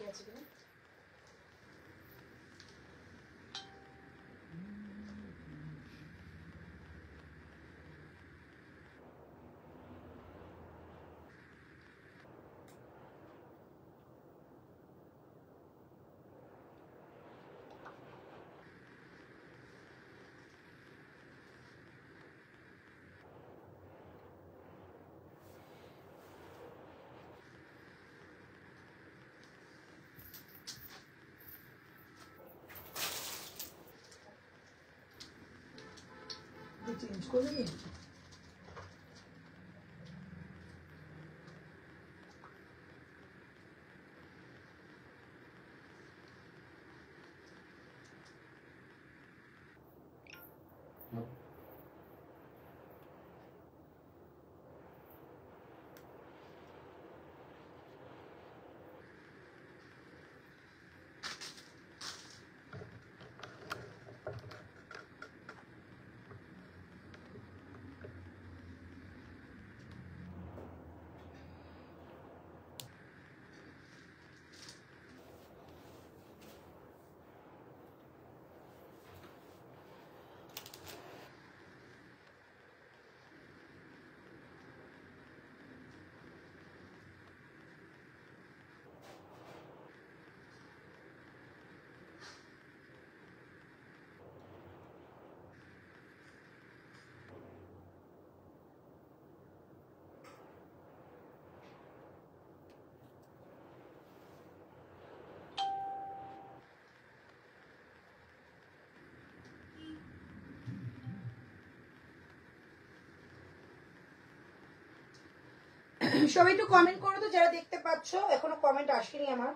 গেছে কিনা। চেঞ্জ করে নিই। সবাই একটু কমেন্ট করো তো যারা দেখতে পাচ্ছ, এখনো কমেন্ট আসেনি আমার।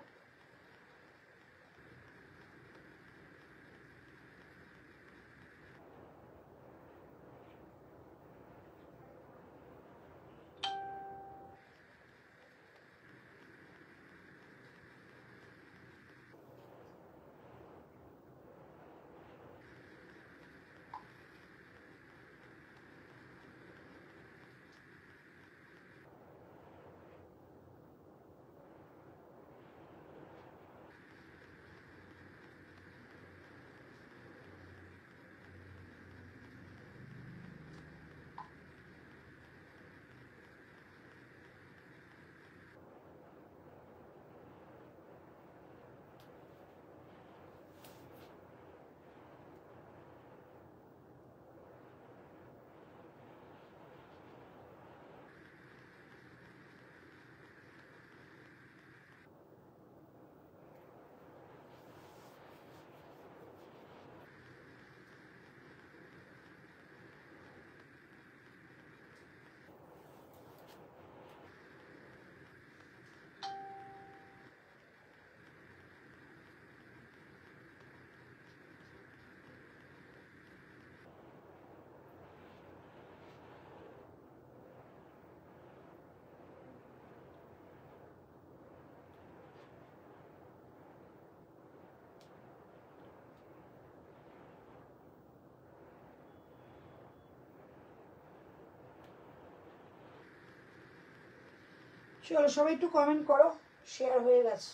চলো সবাই একটু কমেন্ট করো, শেয়ার হয়ে গেছে।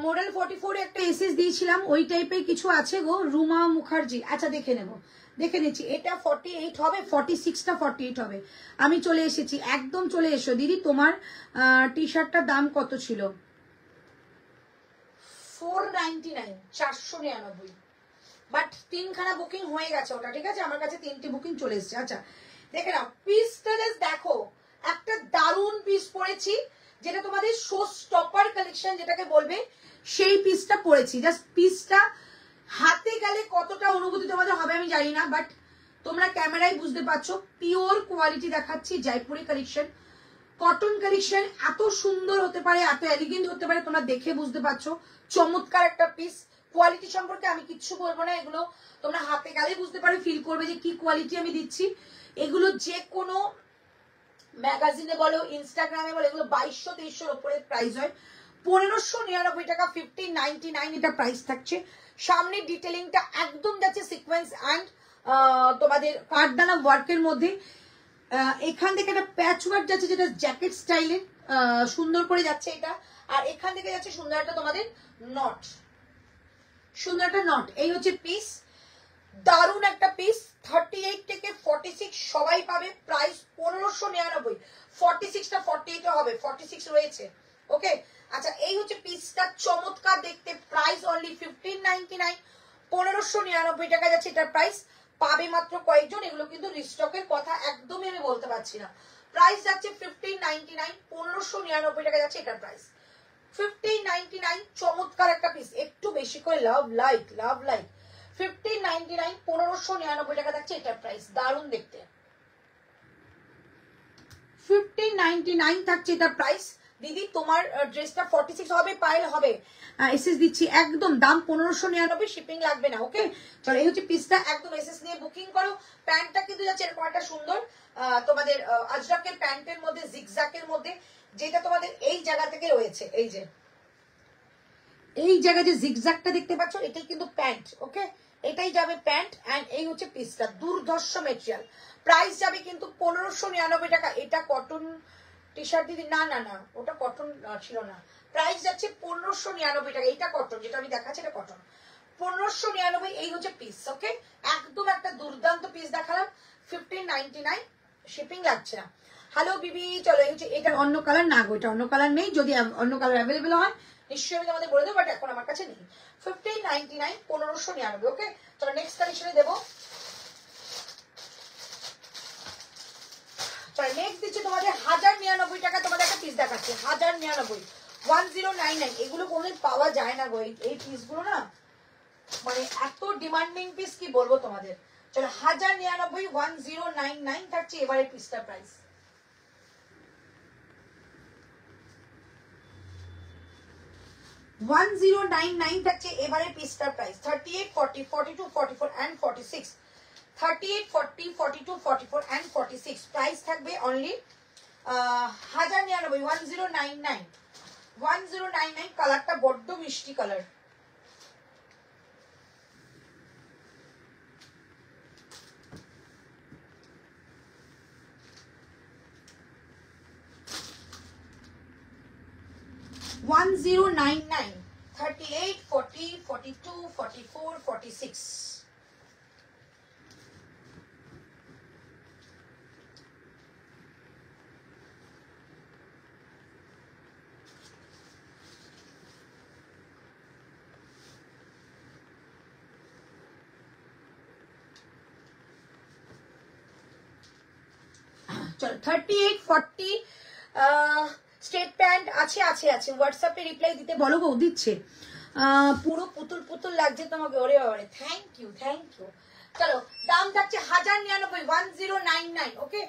মডেল 44 একটা এসএস দিয়েছিলাম, ওই টাইপের কিছু আছে গো, রুমা মুখার্জি। আচ্ছা দেখে নেব, দেখে নিচ্ছি। এটা 48 হবে, 46টা 48 হবে। আমি চলে এসেছি, একদম চলে এসো দিদি। তোমার টি শার্টটার দাম কত ছিল? 499, 499। বাট 3খানা বুকিং হয়ে গেছে ওটা, ঠিক আছে? আমার কাছে 3টে বুকিং চলে এসেছে। আচ্ছা দেখে নাও পিসটা, জাস্ট দেখো একটা দারুণ পিস পরেছি, যেটা তোমাদের শো স্টপার কালেকশন যেটাকে বলবে, সেই পিসটা পরেছি। জাস্ট পিসটা হাতে গেলে কতটা অনুভূতি তোমাদের হবে আমি জানি না, বাট তোমরা ক্যামেরায় বুঝতে পারছো। পিওর কোয়ালিটি দেখাচ্ছি, জয়পুরি কালেকশন, কটন কালেকশন। এত সুন্দর হতে পারে, এত এলিগেন্ট হতে পারে, তোমরা দেখে বুঝতে পারছো। চমৎকার একটা পিস। কোয়ালিটি সম্পর্কে আমি কিচ্ছু বলবো না, এগুলো তোমরা হাতে গেলে বুঝতে পারো, ফিল করবে যে কি কোয়ালিটি আমি দিচ্ছি। এগুলো যে কোনো ম্যাগাজিনে বলো, ইনস্টাগ্রামে বলো, এগুলো 2200-2300 ওপরে প্রাইস হয়। 1599 টাকা 1599 এটা প্রাইস থাকছে। সামনের ডিটেলিংটা একদম যাচ্ছে সিকোয়েন্স অ্যান্ড তোমাদের কাঠদানা ওয়ার্কের মধ্যে। এখান থেকে একটা প্যাচ ওয়ার্ক যাচ্ছে যেটা জ্যাকেট স্টাইলে সুন্দর করে যাচ্ছে এটা। আর এখান থেকে যাচ্ছে সুন্দর একটা তোমাদের নট, সুন্দর একটা নট। এই হচ্ছে পিস, দারুণ একটা পিস। 38 থেকে 46 সবাই পাবে, প্রাইস 1599। 46টা 48 হবে, 46 রয়েছে। ওকে, আচ্ছা এই হচ্ছে পিসটা, চমৎকার দেখতে, প্রাইস অনলি 1599। 1599 টাকা যাচ্ছে এটার প্রাইস। পাবে মাত্র কয়েকজন, এগুলো কিন্তু রিস্টকের কথা একদমই আমি বলতে পারছি না। প্রাইস যাচ্ছে 1599, 1599 টাকা যাচ্ছে এটার প্রাইস। 1599, চমৎকার একটা পিস, একটু বেশি করে লাভ লাইক 1599, 1599 টাকা থাকছে এটার প্রাইস, দারুণ দেখতে। 1599 থাকছে এটার প্রাইস। দিদি তোমার ড্রেসটা 46 হবে, পাইলে হবে, এসএস দিচ্ছি একদম, দাম 1599, শিপিং লাগবে না। ওকে, চলো এই হচ্ছে পিসটা, একদম এসএস নিয়ে বুকিং করো। প্যান্টটা কিন্তু যাচ্ছে এরকম একটা সুন্দর তোমাদের আজরাকের প্যান্টের মধ্যে, জিগজ্যাকের মধ্যে, যেটা তোমাদের এই জায়গা থেকে রয়েছে, এই যে এই জায়গায় যে জিগজ্যাকটা দেখতে পাচ্ছ, এটাই কিন্তু প্যান্ট। ওকে, এটাই যাবে প্যান্ট, এন্ড এই হচ্ছে পিসটা, দুর্ধর্ষ মেটেরিয়াল। প্রাইস যাবে কিন্তু 1599 টাকা। এটা কটন টি শার্ট দিদি, না না না, ওটা কটন ছিল না। প্রাইস যাচ্ছে 1599 টাকা। এটা কটন, যেটা আমি দেখাচ্ছি এটা কটন। 1599, এই হচ্ছে পিস। ওকে, একদম একটা দুর্দান্ত পিস দেখালাম। 1599, শিপিং লাগছে না। হ্যালো বিবি, চলো এই হচ্ছে, এটার অন্য কালার না গো, এটা অন্য কালার নেই, যদি অন্য কালার অ্যাভেলেবেল হয় নিশ্চয়ই আমি তোমাদের বলে দেবো, বাট এখন আমার কাছে নেই। 1599, 1599। ওকে, চলো নেক্সট কালেকশনে দেবো। চলো নেক্সট দিচ্ছি তোমাদের 1099 টাকা, তোমাদের একটা পিস দেখাচ্ছি 1099, 1099। এগুলো কোনোদিন পাওয়া যায় না গো, এই পিসগুলো না, মানে এত ডিমান্ডিং পিস, কি বলবো তোমাদের। চলো 1099, 1099 থাকছে এবারে পিসটার প্রাইস। 1099 থাকছে এবারে পিসটার প্রাইস। 38, 40, 42, 44 and 46, 38, 40, 42, 44 and 46 প্রাইস থাকবে অনলি 1099, 1099, 1099। কালারটা বড্ড মিষ্টি কালার। $1099, 38, 40, 42, 44, 46। চলো 38, 40 স্ট্রেট প্যান্ট আছে আছে আছে। হোয়াটসঅ্যাপে রিপ্লাই দিতে বলো গো, দিচ্ছে। পুরো পুতুল পুতুল লাগছে তোমাকে, ওরে বাবারে, থ্যাংক ইউ থ্যাংক ইউ। চলো দাম থাকছে 1099, 1099। ওকে,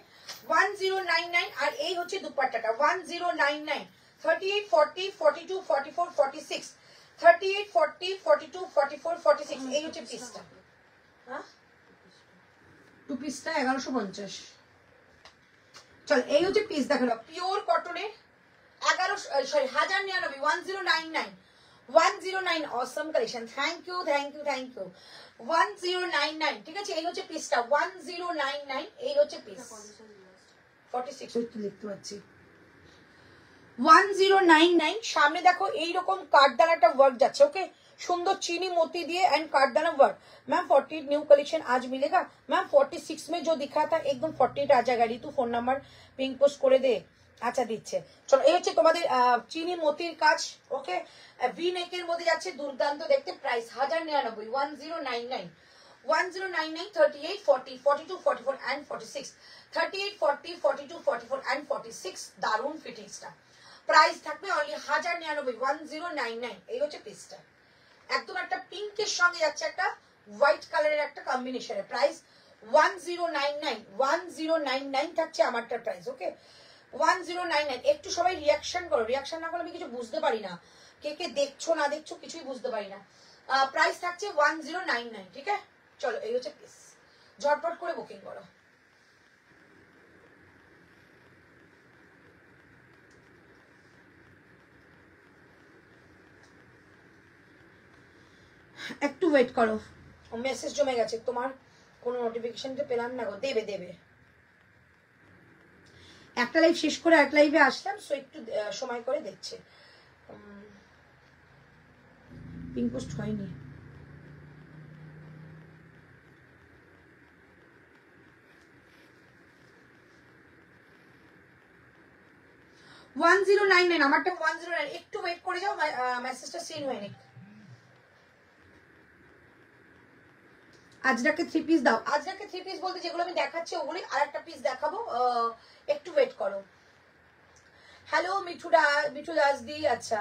1099। আর এই হচ্ছে দুপাট্টাটা 1099, 38, 40, 42, 44, 46, 38, 40, 42, 44, 46। এই হচ্ছে পিসটা। হ্যাঁ, টু পিসটা 1150। চল এই হচ্ছে পিস, দেখো পিওর কটনের 1099, 1099, 109। Assam collection, thank you thank you thank you. 1099, ঠিক আছে, এই হচ্ছে পিসটা 1099। এই হচ্ছে পিস 46 লিখতে পাচ্ছি 1099। সামনে দেখো এইরকম কাঠদানা একটা ওয়ার্ক যাচ্ছে। ওকে, सुंदर चीनी मोती दिए एंड कार्डन वर्क। मैम 40 न्यू कलेक्शन आज मिलेगा मैम? 46 में जो दिखा था एकदम 48 आ जाएगा। ऋतु फोन नंबर पिंक पोस्ट করে দে। আচ্ছা দিচ্ছে। চলো এই হচ্ছে তোমাদের চিনি মোতির কাজ। ওকে, ভি নেকের মধ্যে যাচ্ছে, দুর্দান্ত দেখতে। Price 1099, 1099, 1099, 38, 40, 42, 44 and 46, 38, 40, 42, 44 and 46। দারুন ফিটিংসটা। প্রাইস থাকবে অনলি 1099, 1099। এই হচ্ছে পিসটা, একদম একটা পিঙ্কের সঙ্গে যাচ্ছে একটা হোয়াইট কালারের একটা কম্বিনেশনে। প্রাইস 1099, 1099 থাকছে আমারটার প্রাইস। ওকে, 1099। একটু সবাই রিয়াকশন করো, রিয়াকশন না করলে আমি কিছু বুঝতে পারি না, কে কে দেখছো না দেখছো কিছুই বুঝতে পারি না। প্রাইস থাকছে 1099, ঠিক আছে। চলো এই হচ্ছে পিস, ঝটপট করে বুকিং করো। একটু ওয়েট করো, মেসেজ জমে গেছে, তোমার কোনো নোটিফিকেশন তো পেলাম না গো। দেবে দেবে, একটা লাইভ শেষ করে এক লাইভে আসলাম, সো একটু সময় করে দেখছে। পিঙ্ক পোস্ট হয়নি। ওয়ান 1099, আমারটা 109, একটু ওয়েট করে যাও, মেসেজটা সেন্ড হয়নি। আজরাকে 3 পিস দাও। আজরাকে 3 পিস বলতে যেগুলো আমি দেখাচ্ছি ওগুলি, আর একটা পিস দেখাবো, একটু ওয়েট করো। হ্যালো মিঠু দাস দি, আচ্ছা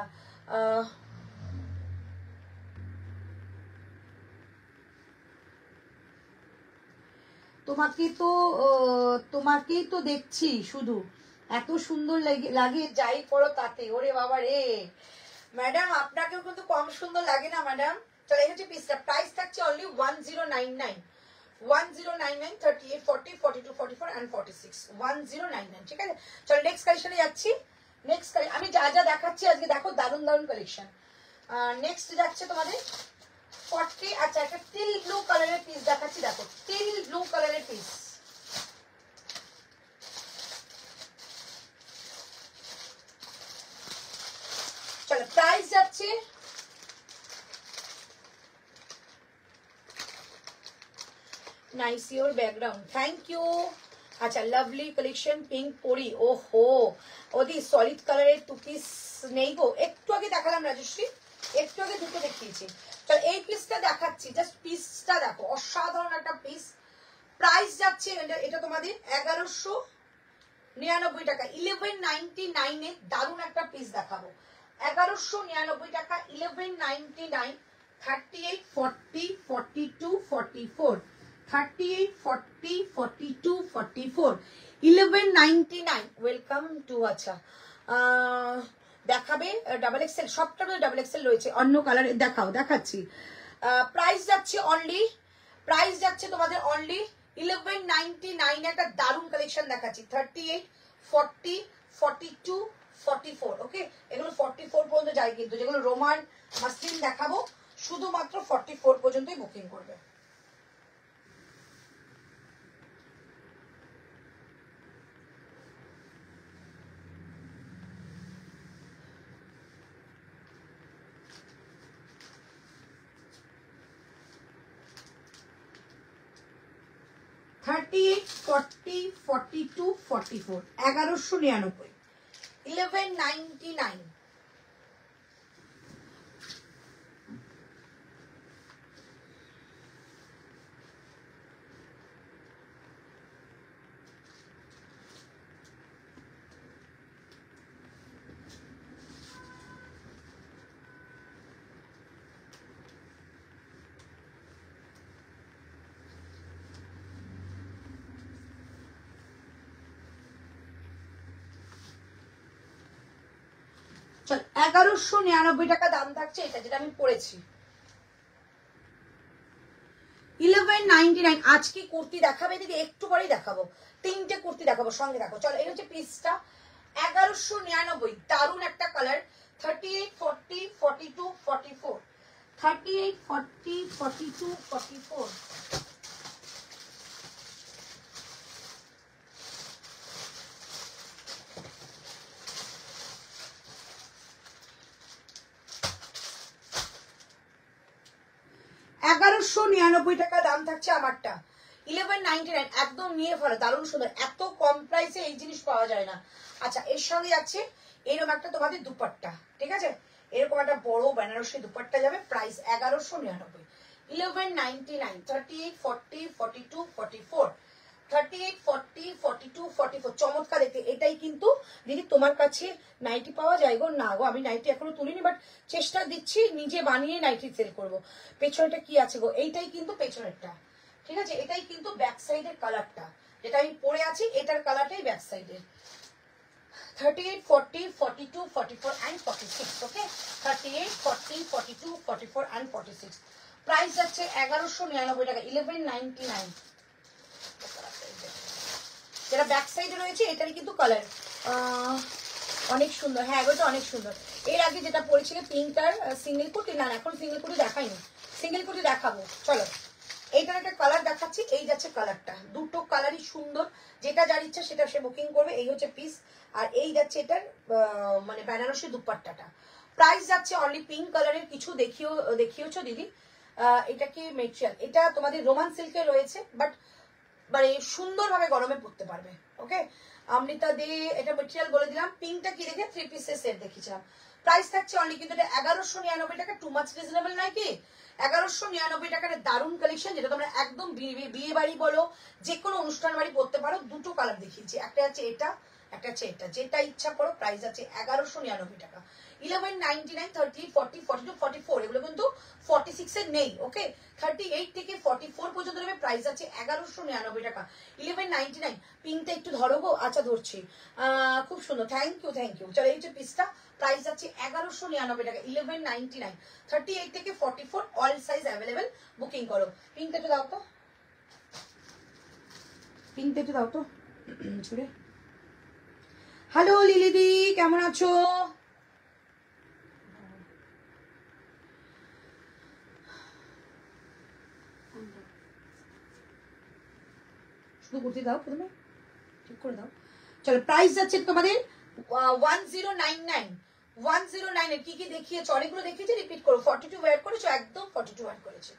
তোমাকেই তো দেখছি শুধু, এত সুন্দর লাগে যাই করো তাতে। ওরে বাবা রে ম্যাডাম, আপনাকেও কিন্তু কম সুন্দর লাগে না ম্যাডাম। চলো এই হচ্ছে পিসটা, প্রাইস থাকছে অনলি 1099, 1099, 38, 40, 42, 44 and 46, 1099, ঠিক আছে। চলো নেক্সট কালেকশনে যাচ্ছি। নেক্সট আমি যা যা দেখাচ্ছি আজকে দেখো, দারুন দারুন কালেকশন। নেক্সট যাচ্ছে তোমাদের 40, আচ্ছা একটা টিল ব্লু কালারের পিস দেখাচ্ছি, দেখো টিল ব্লু কালারের পিস। চলো প্রাইস যাচ্ছে nice your background, thank you. আচ্ছা লাভলি কালেকশন, পিঙ্ক পরি, ওহো ওদি সলিড কালারের 2 পিস নেই গো, একটু আগে দেখালাম রাজশ্রী, একটু আগে দুটো দেখিয়েছি। চল এই পিসটা দেখাচ্ছি, জাস্ট পিসটা দেখো, অসাধারণ একটা পিস। প্রাইস যাচ্ছে এটা তোমাদের 1199 টাকা, 1199 এ দারুণ একটা পিস দেখাবো। 1199 টাকা, 1199, 38, 40, 42, 44, 38, 40, 42, 44, 1199। Welcome to. আচ্ছা দেখাবে ডাবল এক্সেল, সবটা ডাবল এক্সেল রয়েছে, অন্য কালারে দেখাও, দেখাচ্ছি। প্রাইস যাচ্ছে অনলি, প্রাইস যাচ্ছে তোমাদের অনলি 1199, একটা দারুণ কালেকশন দেখাচ্ছি। 38, 40, 42, 44, ওকে, এগুলো 44 পর্যন্ত যায়, কিন্তু যেগুলো রোমান মাসলিন দেখাবো শুধুমাত্র 44 পর্যন্তই বুকিং করবে। Thirty eight, 40, 42, 44, 1199, 1199। চল 1199 টাকা দাম থাকছে এটা, যেটা আমি পড়েছি 1199। আজকে কুর্তি দেখাবে দিদি, একটু পরেই দেখাবো, 3টে কুর্তি দেখাবো সঙ্গে, দেখো চলো এই হচ্ছে পিসটা 1199, দারুণ একটা কালার। 38, 40, 42, 44, 38, 40, 42, 44। টাকা দাম থাকছে আমারটা, 1199, একদম নিয়ে ফেলো, দারুণ সুন্দর, এত কম প্রাইসে এই জিনিস পাওয়া যায় না। আচ্ছা এর সঙ্গে যাচ্ছে এরকম একটা তোমাদের দুপাট্টা, ঠিক আছে, এরকম একটা বড় বেনারসি দুপাট্টা যাবে, প্রাইস 1199, 1199, 38, 40, 42, 44, 38, 40, 42, 44, চমৎকার দেখতে। এটাই কিন্তু দিদি তোমার কাছে নাইটি পাওয়া যায় গো? না গো, আমি নাইটি এখনো তুলিনি, বাট চেষ্টা দিচ্ছি নিজে বানিয়ে নাইটি সেল করবো। পেছনেটা কি আছে গো? এইটাই কিন্তু পেছনেরটা, ঠিক আছে, এটাই কিন্তু ব্যাক সাইডের কালারটা, যেটা আমি পরে আছি এটার কালারটাই ব্যাক সাইডের। 38, 40, 42, 44 and 46, ওকে, 38, 40, 42, 44 and 46। প্রাইস যাচ্ছে 1199 টাকা, 1199। যেটা ব্যাক সাইডে রয়েছে এটারই কিন্তু কালার অনেক সুন্দর, হ্যাঁ ওটা অনেক সুন্দর। এর আগে যেটা পরেছিল পিঙ্ক আর সিঙ্গেল কুর্তি, না এখন সিঙ্গেল কুর্তি দেখাইনি, সিঙ্গেল কোটি দেখাবো। চলো এইটার একটা কালার দেখাচ্ছি, এই যাচ্ছে কালারটা, দুটো কালারই সুন্দর, যেটা যার ইচ্ছা সেটা সে বুকিং করবে। এই হচ্ছে পিস, আর এই যাচ্ছে এটার মানে বেনারসি দুপাট্টাটা। প্রাইস যাচ্ছে অনলি পিঙ্ক কালারের, কিছু দেখিয়েছো দিদি। এটা কি মেটেরিয়াল? এটা তোমাদের রোমান সিল্কে রয়েছে, বাট মানে সুন্দরভাবে গরমে পরতে পারবে। ওকে, অমৃতা দে এটা মেটেরিয়াল বলে দিলাম। পিঙ্কটা কি দেখে 3 পিসের সেট দেখিয়েছিলাম। প্রাইস থাকছে অনলি কিন্তু এটা 1199 টাকা। টু মাচ রিজনেবল নয় কি? 1199 টাকার দারুণ কালেকশন, যেটা তোমরা একদম বিয়ে বাড়ি বলো, যে কোনো অনুষ্ঠান বাড়ি পড়তে পারো। দুটো কালার দেখিয়েছি, একটা আছে এটা, একটা আছে এটা, যেটা ইচ্ছা করো। প্রাইস আছে 1199 টাকা। 1199, 38, 40, 42, 44, এগুলো কিন্তু 46 এর নেই। ওকে, 38 থেকে 44 পর্যন্ত নেবে। প্রাইস আছে 1199 টাকা। 1199। পিঙ্কটা একটু ধরো গো। আচ্ছা ধরছি। খুব সুন্দর, থ্যাংক ইউ থ্যাংক ইউ। চলো এই যে পিসটা, প্রাইস আছে 1199 টাকা। 1199, 38 থেকে 44, অল সাইজ অ্যাভেলেবেল, বুকিং করো। পিঙ্কটা একটু দাও তো, পিঙ্কটা একটু দাও তো ছুড়ে। হ্যালো লিলিদি, কেমন আছো? শুধু কুর্তি দাও প্রথমে, ঠিক করে দাও। চলো প্রাইস যাচ্ছে তোমাদের 1099। 1099 কি কি দেখিয়েছো? অনেকগুলো দেখিয়েছি, রিপিট করো। 42 ওয়্যার করেছো, একদম 42 ওয়্যার করেছে।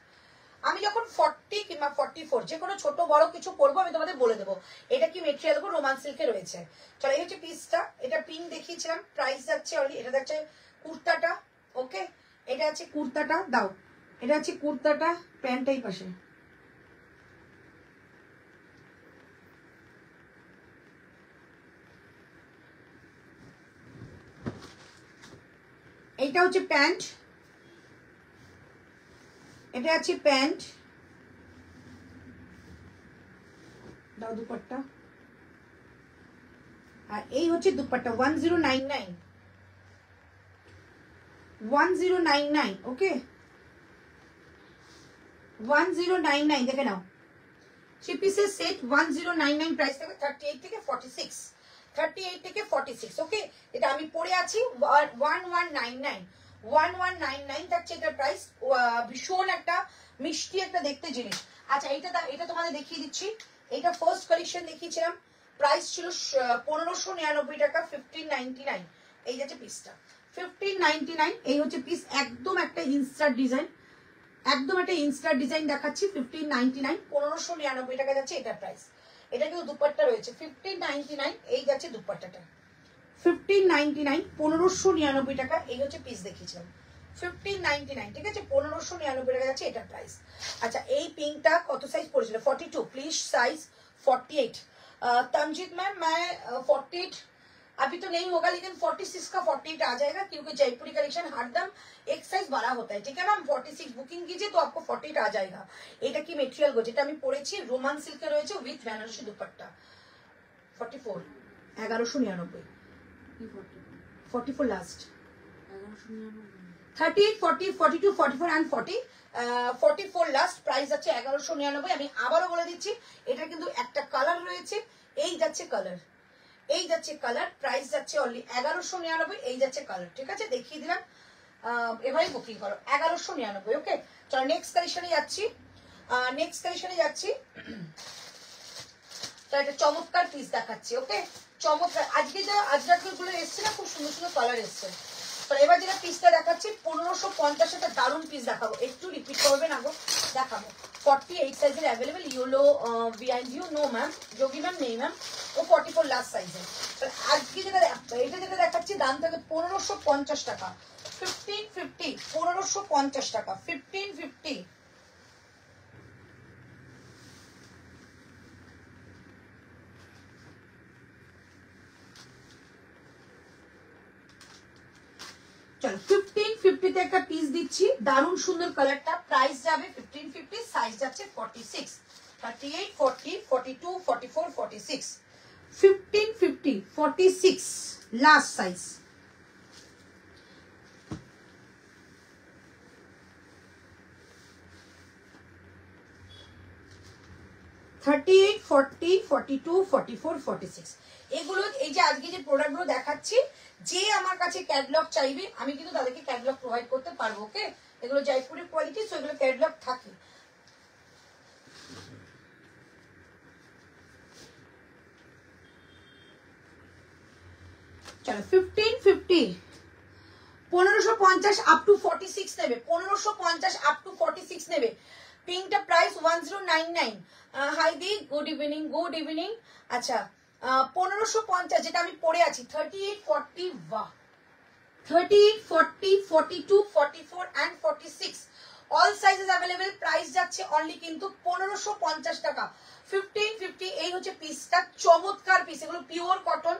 আমি যখন 40 কিংবা 44 যে কোনো ছোট বড় কিছু পরবো, আমি তোমাদের বলে দেবো এটা কি মেটেরিয়াল গো। রোমান সিল্কে রয়েছে। চলো এই হচ্ছে পিসটা, এটা পিঙ্ক দেখিয়েছিলাম। প্রাইস যাচ্ছে অনলি, এটা যাচ্ছে কুর্তাটা। ওকে, এটা আছে কুর্তাটা, দাও। এটা আছে কুর্তাটা, প্যান্টটাই পাশে। এইটা হচ্ছে প্যান্ট, এটা আছে প্যান্ট, দাও দুপাট্টা। আর এই হচ্ছে দুপাট্টা। 1099, 1099। ওকে, 1099 দেখে নাও। 3 পিসের সেট 1099। প্রাইস থাকবে 38 থেকে 46, 38 থেকে 46। ওকে, এটা আমি পরে আছি 1199, 1199 থাকছে এটার প্রাইস। ভীষণ একটা মিষ্টি একটা দেখতে জিনিস। আচ্ছা এটা তোমাদের দেখিয়ে দিচ্ছি। এটা ফার্স্ট কালেকশন দেখিয়েছিলাম, প্রাইস ছিল 1599 টাকা। 1599 এই যাচ্ছে পিসটা, 1599। এই হচ্ছে পিস, একদম একটা ইনস্টার ডিজাইন, একদম একটা ইনস্টার ডিজাইন দেখাচ্ছি। 1599, 1599 টাকা যাচ্ছে এটার প্রাইস। এটা কিন্তু দুপাট্টা রয়েছে 1599। এই যাচ্ছে দুপাট্টাটা 1599, 1599 টাকা। এই হচ্ছে পিস দেখিয়েছিলাম 1599, ঠিক আছে। 1599 টাকা যাচ্ছে এটার প্রাইস। আচ্ছা এই পিঙ্কটা কত সাইজ পড়েছিল? 42, प्लीज साइज 48। तंजित मैम मैं 48 अभी तो नहीं होगा, लेकिन 46 का 48 आ जाएगा, क्योंकि जयपुरी कलेक्शन हरदम एक साइज बड़ा होता है। ठीक है मैम, 46 बुकिंग कीजिए तो आपको 48 आ जाएगा। এটা কি মেটেরিয়াল গো? যেটা আমি পরেছি রোমান সিল্কে রয়েছে with Banarasi dupatta. 44, 1199, 44 last, 38, 40, 42, 44 and 40, 44 last. Price আছে 1199। আমি আবারও বলে দিচ্ছি, এটা কিন্তু একটা কালার রয়েছে, এই যাচ্ছে কালার, এই যাচ্ছে কালার। প্রাইস যাচ্ছে অনলি 1199। এই যাচ্ছে কালার, ঠিক আছে, দেখিয়ে দিলাম। এবারে বুকিং করো 1199। ওকে, চলো নেক্সট কালেকশনে যাচ্ছি। নেক্সট কালেকশনে যাচ্ছি। তো একটা চমৎকার পিস দেখাচ্ছি। ওকে, চমৎকার। আজকে যা আজরাকের গুলো এসছে না, খুব সুন্দর সুন্দর কালার এসছে। তো এবার যেটা পিসটা দেখাচ্ছি 1550, একটা দারুণ পিস দেখাবো। একটু রিপিট করবে না গো, দেখাবো। 48 সাইজের available. Yellow behind you, no ma'am, Yogi ma'am নেই ম্যাম, ও 44 লাস্ট সাইজের। আজকে যেটা এটা যেটা দেখাচ্ছি দাম থাকবে 1550 টাকা। 1550, 1550 টাকা, 1550। চলো 1550 তে একটা পিস দিচ্ছি, দারুণ সুন্দর কালারটা। প্রাইস যাবে 1550, সাইজ যাচ্ছে 46, 38, 40, 42, 44, 46। 1550, 46 লাস্ট সাইজ। $38, $40, $42, $44, $46। এগুলো এই যে আজকে যে প্রোডাক্টগুলো দেখাচ্ছি, যে আমার কাছে ক্যাটালগ চাইবে আমি কিন্তু তাদেরকে ক্যাটালগ প্রোভাইড করতে পারবো। ওকে, এগুলো জয়পুরের কোয়ালিটি, সো এগুলো ক্যাটালগ থাকে। চলো 1550, 1550 আপ টু 46 নেবে, 1550 আপ টু 46 নেবে। পিঙ্কটা প্রাইস 1099। হাই দি, গুড ইভিনিং, গুড ইভিনিং। আচ্ছা 1550 যেটা আমি পরে আছি 38 40, বাহ 38 40 42 44 and 46 all sizes available. Price যাচ্ছে অনলি কিন্তু 1550 টাকা। 1550 এই হচ্ছে পিসটা, চমৎকার পিস, এগুলো পিওর কটন।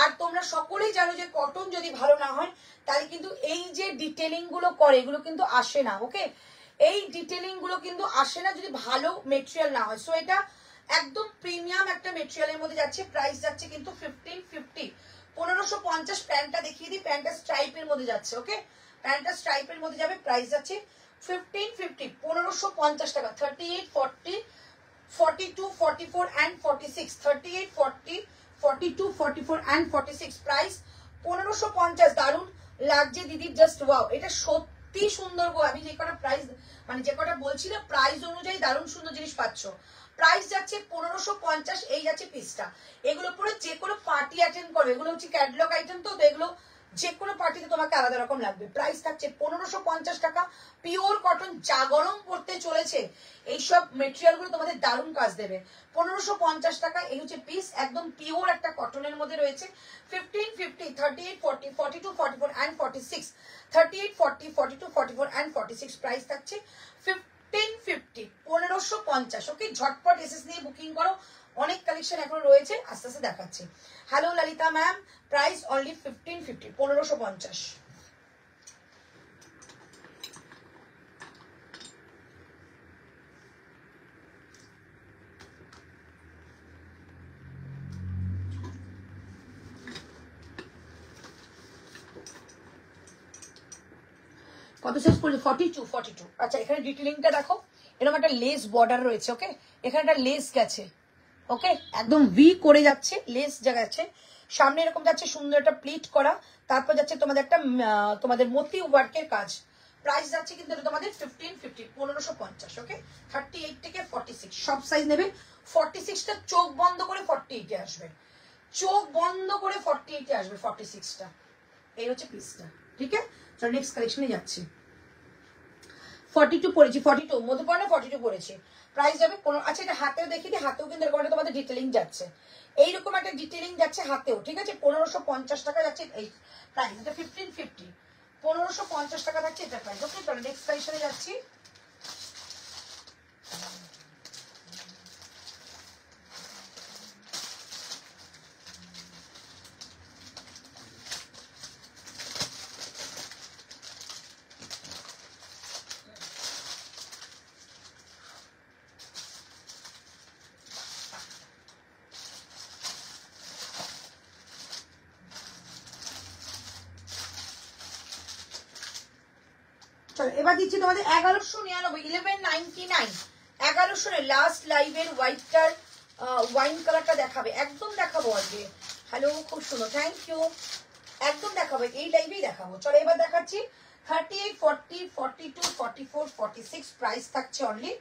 আর তোমরা সকলেই জানো যে কটন যদি ভালো না হয় তাহলে কিন্তু এই যে ডিটেলিং গুলো করে এগুলো কিন্তু আসে না। ওকে, এই ডিটেলিং গুলো কিন্তু আসে না যদি ভালো মেটেরিয়াল না হয়। সো এটা একদম প্রিমিয়াম একটা মেটেরিয়ালের মধ্যে যাচ্ছে। প্রাইস যাচ্ছে কিন্তু 1550, 1550। প্যান্টটা দেখিয়ে দিই, প্যান্টটা স্ট্রাইপের মধ্যে যাচ্ছে। ওকে, প্যান্টটা স্ট্রাইপের মধ্যে যাবে। প্রাইস যাচ্ছে 1550, 1550 টাকা। 38 40 42 44 and 46, 38 40 42 44 and 46 প্রাইস 1550। দারুন লাগছে দিদি, জাস্ট ওয়াও, এটা সত্যি সুন্দর গো। আমি যে কটা প্রাইস মানে যে কটা বলছি না, প্রাইস অনুযায়ী দারুণ সুন্দর জিনিস পাচ্ছ। প্রাইস যাচ্ছে 1550, এই যাচ্ছে পিসটা। এগুলো পরে যে কোনো পার্টি অ্যাটেন্ড করবে, এগুলো হচ্ছে ক্যাটালগ আইটেম, তো এগুলো যে কোনো পার্টিতে তোমাকে আলাদা রকম লাগবে। প্রাইস থাকছে 1550 টাকা। পিওর কটন, যা গরম পড়তে চলেছে এইসব মেটেরিয়াল গুলো তোমাদের দারুণ কাজ দেবে। 1550 টাকা এই হচ্ছে পিস, একদম পিওর একটা কটনের মধ্যে রয়েছে। 1550, 38 40 42 44 and 46, 38 40 42 44 and 46 প্রাইস থাকছে 1550, 1550। ওকে, ঝটপট এসএস নিয়ে বুকিং করো, অনেক কালেকশন এখনো রয়েছে, আস্তে আস্তে দেখাচ্ছি। Hello Lalita ma'am, price only 1550, 1550। কত সাইজ পড়ছে? 42, 42। আচ্ছা, এখানে ডিটেলিংটা দেখো, এরকম একটা লেস বর্ডার রয়েছে। ওকে, এখানে একটা লেস গেছে। ওকে, একদম ভি করে যাচ্ছে, লেস যাচ্ছে সামনে, এরকম যাচ্ছে সুন্দর একটা প্লিট করা। তারপর যাচ্ছে তোমাদের একটা তোমাদের মতি ওয়ার্কের কাজ। প্রাইস যাচ্ছে কিন্তু এটা তোমাদের 1550, 1550। ওকে, 38 থেকে 46 সব সাইজ নেবে। 46টা চোখ বন্ধ করে 48 এ আসবে, চোখ বন্ধ করে 48 এ আসবে 46টা। এই হচ্ছে পিসটা, ঠিক আছে। চলো নেক্সট কালেকশনে যাচ্ছি। 42 পড়েছি, 42 মধুপর্ণা 42 পড়েছি। প্রাইস যাবে আচ্ছা, এটা হাতেও দেখিয়ে দিই, হাতেও কিন্তু এরকম একটা তোমাদের ডিটেলিং যাচ্ছে, এইরকম একটা ডিটেলিং যাচ্ছে হাতেও, ঠিক আছে। 1550 টাকা যাচ্ছে এই প্রাইস, এটা 1550, 1550 টাকা যাচ্ছে এটা প্রাইস। ওকে, চলো নেক্সট কালেকশনে যাচ্ছি। চলো এবার দিচ্ছি তোমাদের 1199, 1199, 1100 লাস্ট লাইভের হোয়াইটটার ওয়াইন কালারটা দেখাবে, একদম দেখাবো আজকে। হ্যালো, খুব সুন্দর, থ্যাংক ইউ। একদম দেখাবো, এই লাইভেই দেখাবো। চলো এবার দেখাচ্ছি 38 40 42 44 46 প্রাইস থাকছে অনলি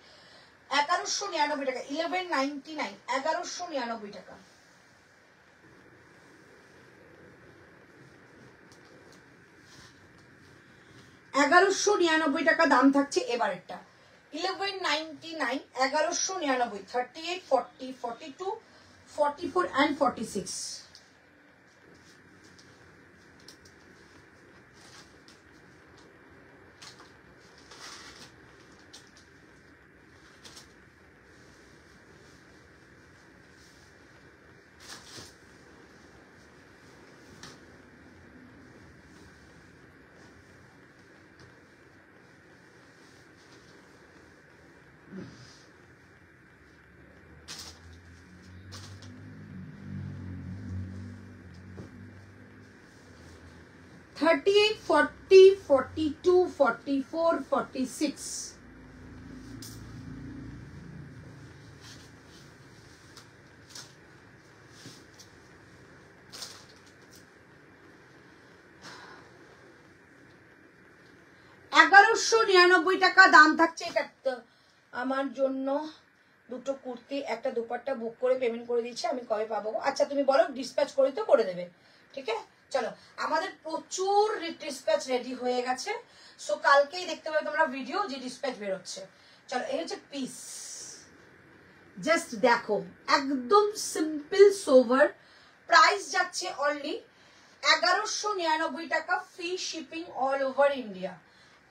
1199 টাকা। 1199, 1199 টাকা। 1199 টাকা দাম থাকছে এবারেরটা। 1199, 1199, 38 40 42 44 and 46। $38, $40, $42, $44, $46। 1199 টাকা দাম থাকছে এটা। আমার জন্য দুটো কুর্তি একটা দুপাট্টা বুক করে পেমেন্ট করে দিচ্ছি, আমি কবে পাবো? আচ্ছা তুমি বলো, ডিসপ্যাচ করে তো করে দেবে, ঠিক আছে? চলো, আমাদের প্রচুর ডিসপ্যাচ রেডি হয়ে গেছে, সো কালকেই দেখতে পাবে তোমরা ভিডিও যে ডিসপ্যাচ বেরোচ্ছে। চলো, এই হচ্ছে পিস, জাস্ট দেখো, একদম সিম্পল সোভার। প্রাইস যাচ্ছে অনলি 1199 টাকা, free shipping all over India.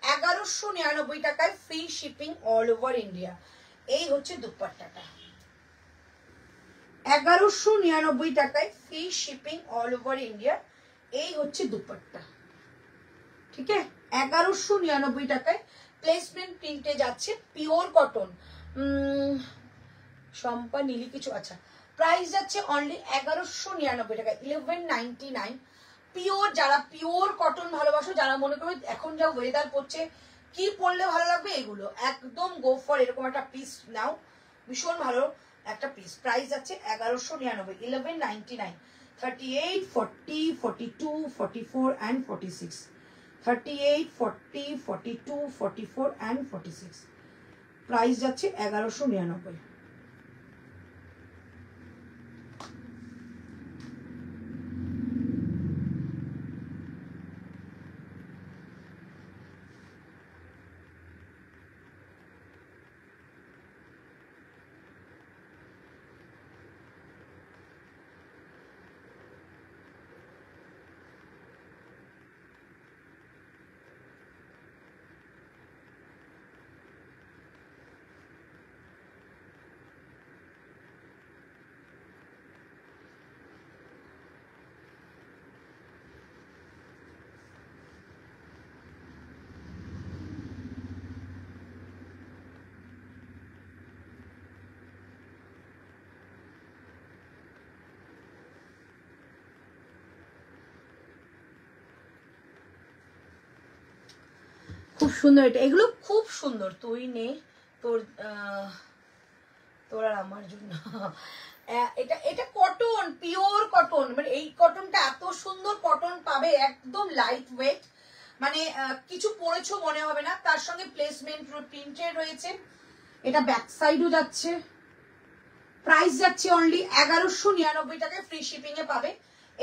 1199 টাকায় free shipping all over India. এই হচ্ছে দুপাট্টাটা, 1199 টাকায় free shipping all over India. এই হচ্ছে দুপাট্টা, ঠিক আছে? 1199 টাকায় প্লেসমেন্ট প্রিন্টে যাচ্ছে, পিওর কটন। শম্পা নীলি কিছু, আচ্ছা প্রাইস যাচ্ছে অনলি 1199 টাকা, 1199। পিওর, যারা পিওর কটন ভালোবাসো, যারা মনে করো এখন যা ওয়েদার পড়ছে কি পরলে ভালো লাগবে, এগুলো একদম গো ফর এরকম একটা পিস নাও, ভীষণ ভালো একটা পিস। প্রাইস যাচ্ছে 1199, 1199। 38, 40, 42, 44 and 46, 38, 40, 42, 44 and 46। প্রাইস যাচ্ছে 1199। খুব সুন্দর, এটা এগুলো খুব সুন্দর। তুই নে তোর তোর আর আমার জন্য। এটা এটা কটন, পিওর কটন, মানে এই কটনটা এত সুন্দর কটন পাবে, একদম লাইট ওয়েট, মানে কিছু পরেছো মনে হবে না। তার সঙ্গে প্লেসমেন্ট প্রিন্টেড রয়েছে, এটা ব্যাক সাইডও যাচ্ছে। প্রাইস যাচ্ছে অনলি 1199 টাকায়, ফ্রি শিপিং এ পাবে।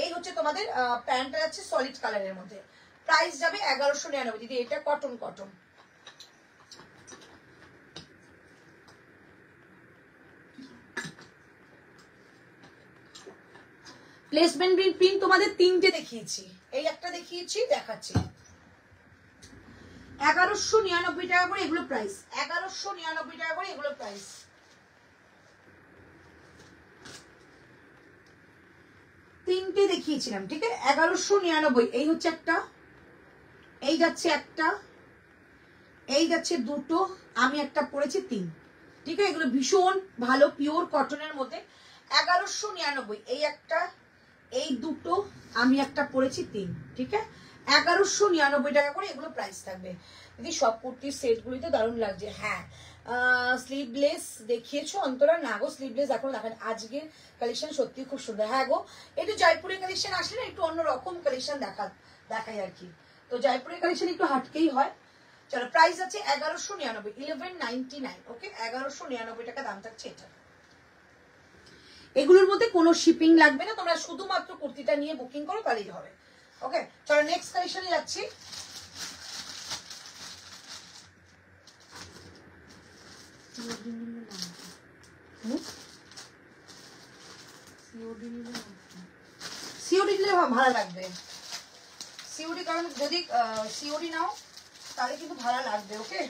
এই হচ্ছে তোমাদের প্যান্টটা যাচ্ছে সলিড কালারের মধ্যে, প্রাইস যাবে 1199। দিদি এটা কটন কটন। প্লেসমেন্ট প্রিন্ট তোমাদের তিনটে দেখিয়েছি, এই একটা দেখিয়েছি, দেখাচ্ছি। 1199 টাকা করে এগুলো প্রাইস, 1199 টাকা করে এগুলো প্রাইস। তিনটে দেখিয়েছিলাম, ঠিক আছে? 1199। এই হচ্ছে একটা, এই যাচ্ছে একটা, এই যাচ্ছে দুটো, আমি একটা পরেছি তিন, ঠিক আছে? এগুলো ভীষণ ভালো পিওর কটনের মধ্যে। 1199, এই একটা, এই দুটো, আমি একটা পরেছি তিন, ঠিক আছে? 1199 টাকা করে এগুলো প্রাইস থাকবে। দিদি সব কুর্তির সেটগুলি তো দারুণ লাগছে। হ্যাঁ, স্লিভলেস দেখিয়েছো অন্তরা? না গো, স্লিভলেস এখন দেখেন, আজকের কালেকশন সত্যি খুব সুন্দর। হ্যাঁ গো, একটু জয়পুরের কালেকশন আসলে না একটু অন্যরকম কালেকশন দেখাই আর কি, তো জয়পুরের কালেকশন একটু হাটকেই হয়। চলো, প্রাইস আছে 1199, 1199, ওকে? 1199 টাকা দাম থাকছে এটা। এগুলোর মধ্যে কোনো শিপিং লাগবে না, তোমরা শুধুমাত্র কুর্তিটা নিয়ে বুকিং করো তাহলেই হবে, ওকে? চলো নেক্সট কালেকশনে যাচ্ছি। সিওডি দিলে ভালো লাগবে, সিওডি, কারণ যদি সিওডি নাও তাহলে কিন্তু ভালো লাগবে, ওকে?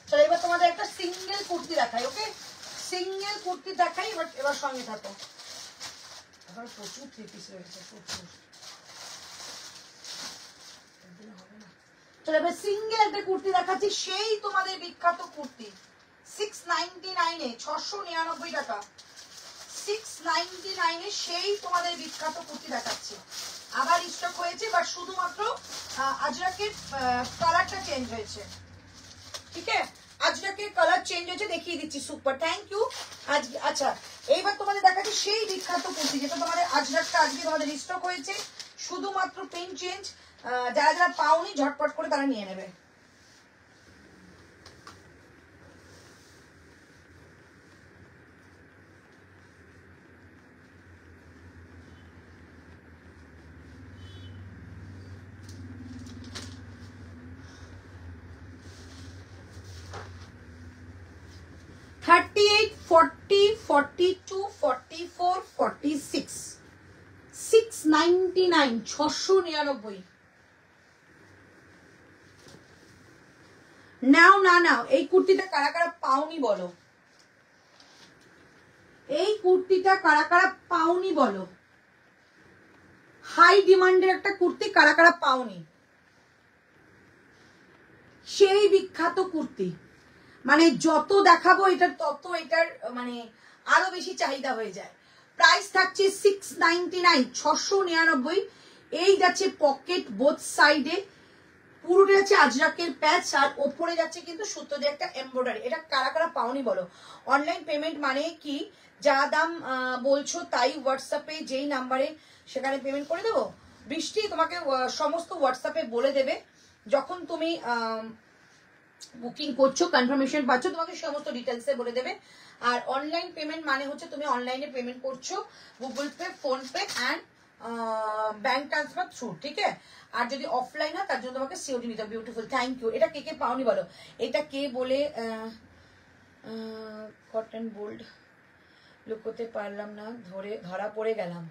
চলো এবার তোমাদের একটা সিঙ্গেল কুর্তি দেখাই, ওকে? সিঙ্গেল কুর্তি দেখাই, এবার সঙ্গে থাকো। এখন প্রচুর থ্রি পিস রয়েছে, প্রচুর। চলো এবার সিঙ্গেল একটা কুর্তি দেখাচ্ছি, সেই তোমাদের বিখ্যাত কুর্তি, 699 699 টাকা, 699 সেই তোমাদের বিখ্যাত কুর্তি দেখাচ্ছি। আবার স্টক হয়েছে, বাট শুধুমাত্র আজরাকের কালারটা চেঞ্জ হয়েছে, ঠিক আছে? আজরাকের কালার চেঞ্জ হয়েছে, দেখিয়ে দিচ্ছি। Super, thank you. আচ্ছা, এইবার তোমাদের দেখাচ্ছি সেই বিখ্যাত কুর্তি, যেটা তোমাদের আজরাকটা আজকে তোমাদের রিস্টক হয়েছে, শুধুমাত্র প্রিন্ট চেঞ্জ। যারা যারা পাওনি ঝটপট করে তারা নিয়ে নেবে। $38, $40, $42, $44, $46, $699, 699। নাও না নাও, এই কুর্তিটা কারা কারা পাওনি বলো, এই কুর্তিটা কারা কারা পাওনি বলো। হাই ডিমান্ডের একটা কুর্তি কারা কারা পাওনি, সেই বিখ্যাত কুর্তি, মানে যত দেখাবো এটা তত এটার মানে আরো বেশি চাহিদা হয়ে যায়। প্রাইস থাকছে $699, 699। এই যাচ্ছে পকেট বোথ সাইডে, পুরোটা যাচ্ছে আজরাকের প্যাচ, আর ওপরে যাচ্ছে কিন্তু সুতো দিয়ে একটা এমব্রয়ডারি। এটা কারা কারা পাওনি বলো। অনলাইন পেমেন্ট মানে কি, যা দাম বলছো তাই হোয়াটসঅ্যাপে যেই নাম্বারে সেখানে পেমেন্ট করে দেবো। বৃষ্টি তোমাকে সমস্ত হোয়াটসঅ্যাপে বলে দেবে, যখন তুমি বুকিং করছো কনফার্মেশন পাচ্ছ তোমাকে সমস্ত ডিটেলসে বলে দেবে। আর অনলাইন পেমেন্ট মানে হচ্ছে তুমি অনলাইনে পেমেন্ট করছো Google pay, phone pay and bank transfer through, ঠিক আছে। আর যদি অফলাইন হয় তার জন্য তোমাকে সিওডি নিতে হবে। Beautiful, thank you. এটা কে কে পাওনি বলো। এটা কে বলে কটন বোল্ড লুকোতে পারলাম না, ধরা পড়ে গেলাম।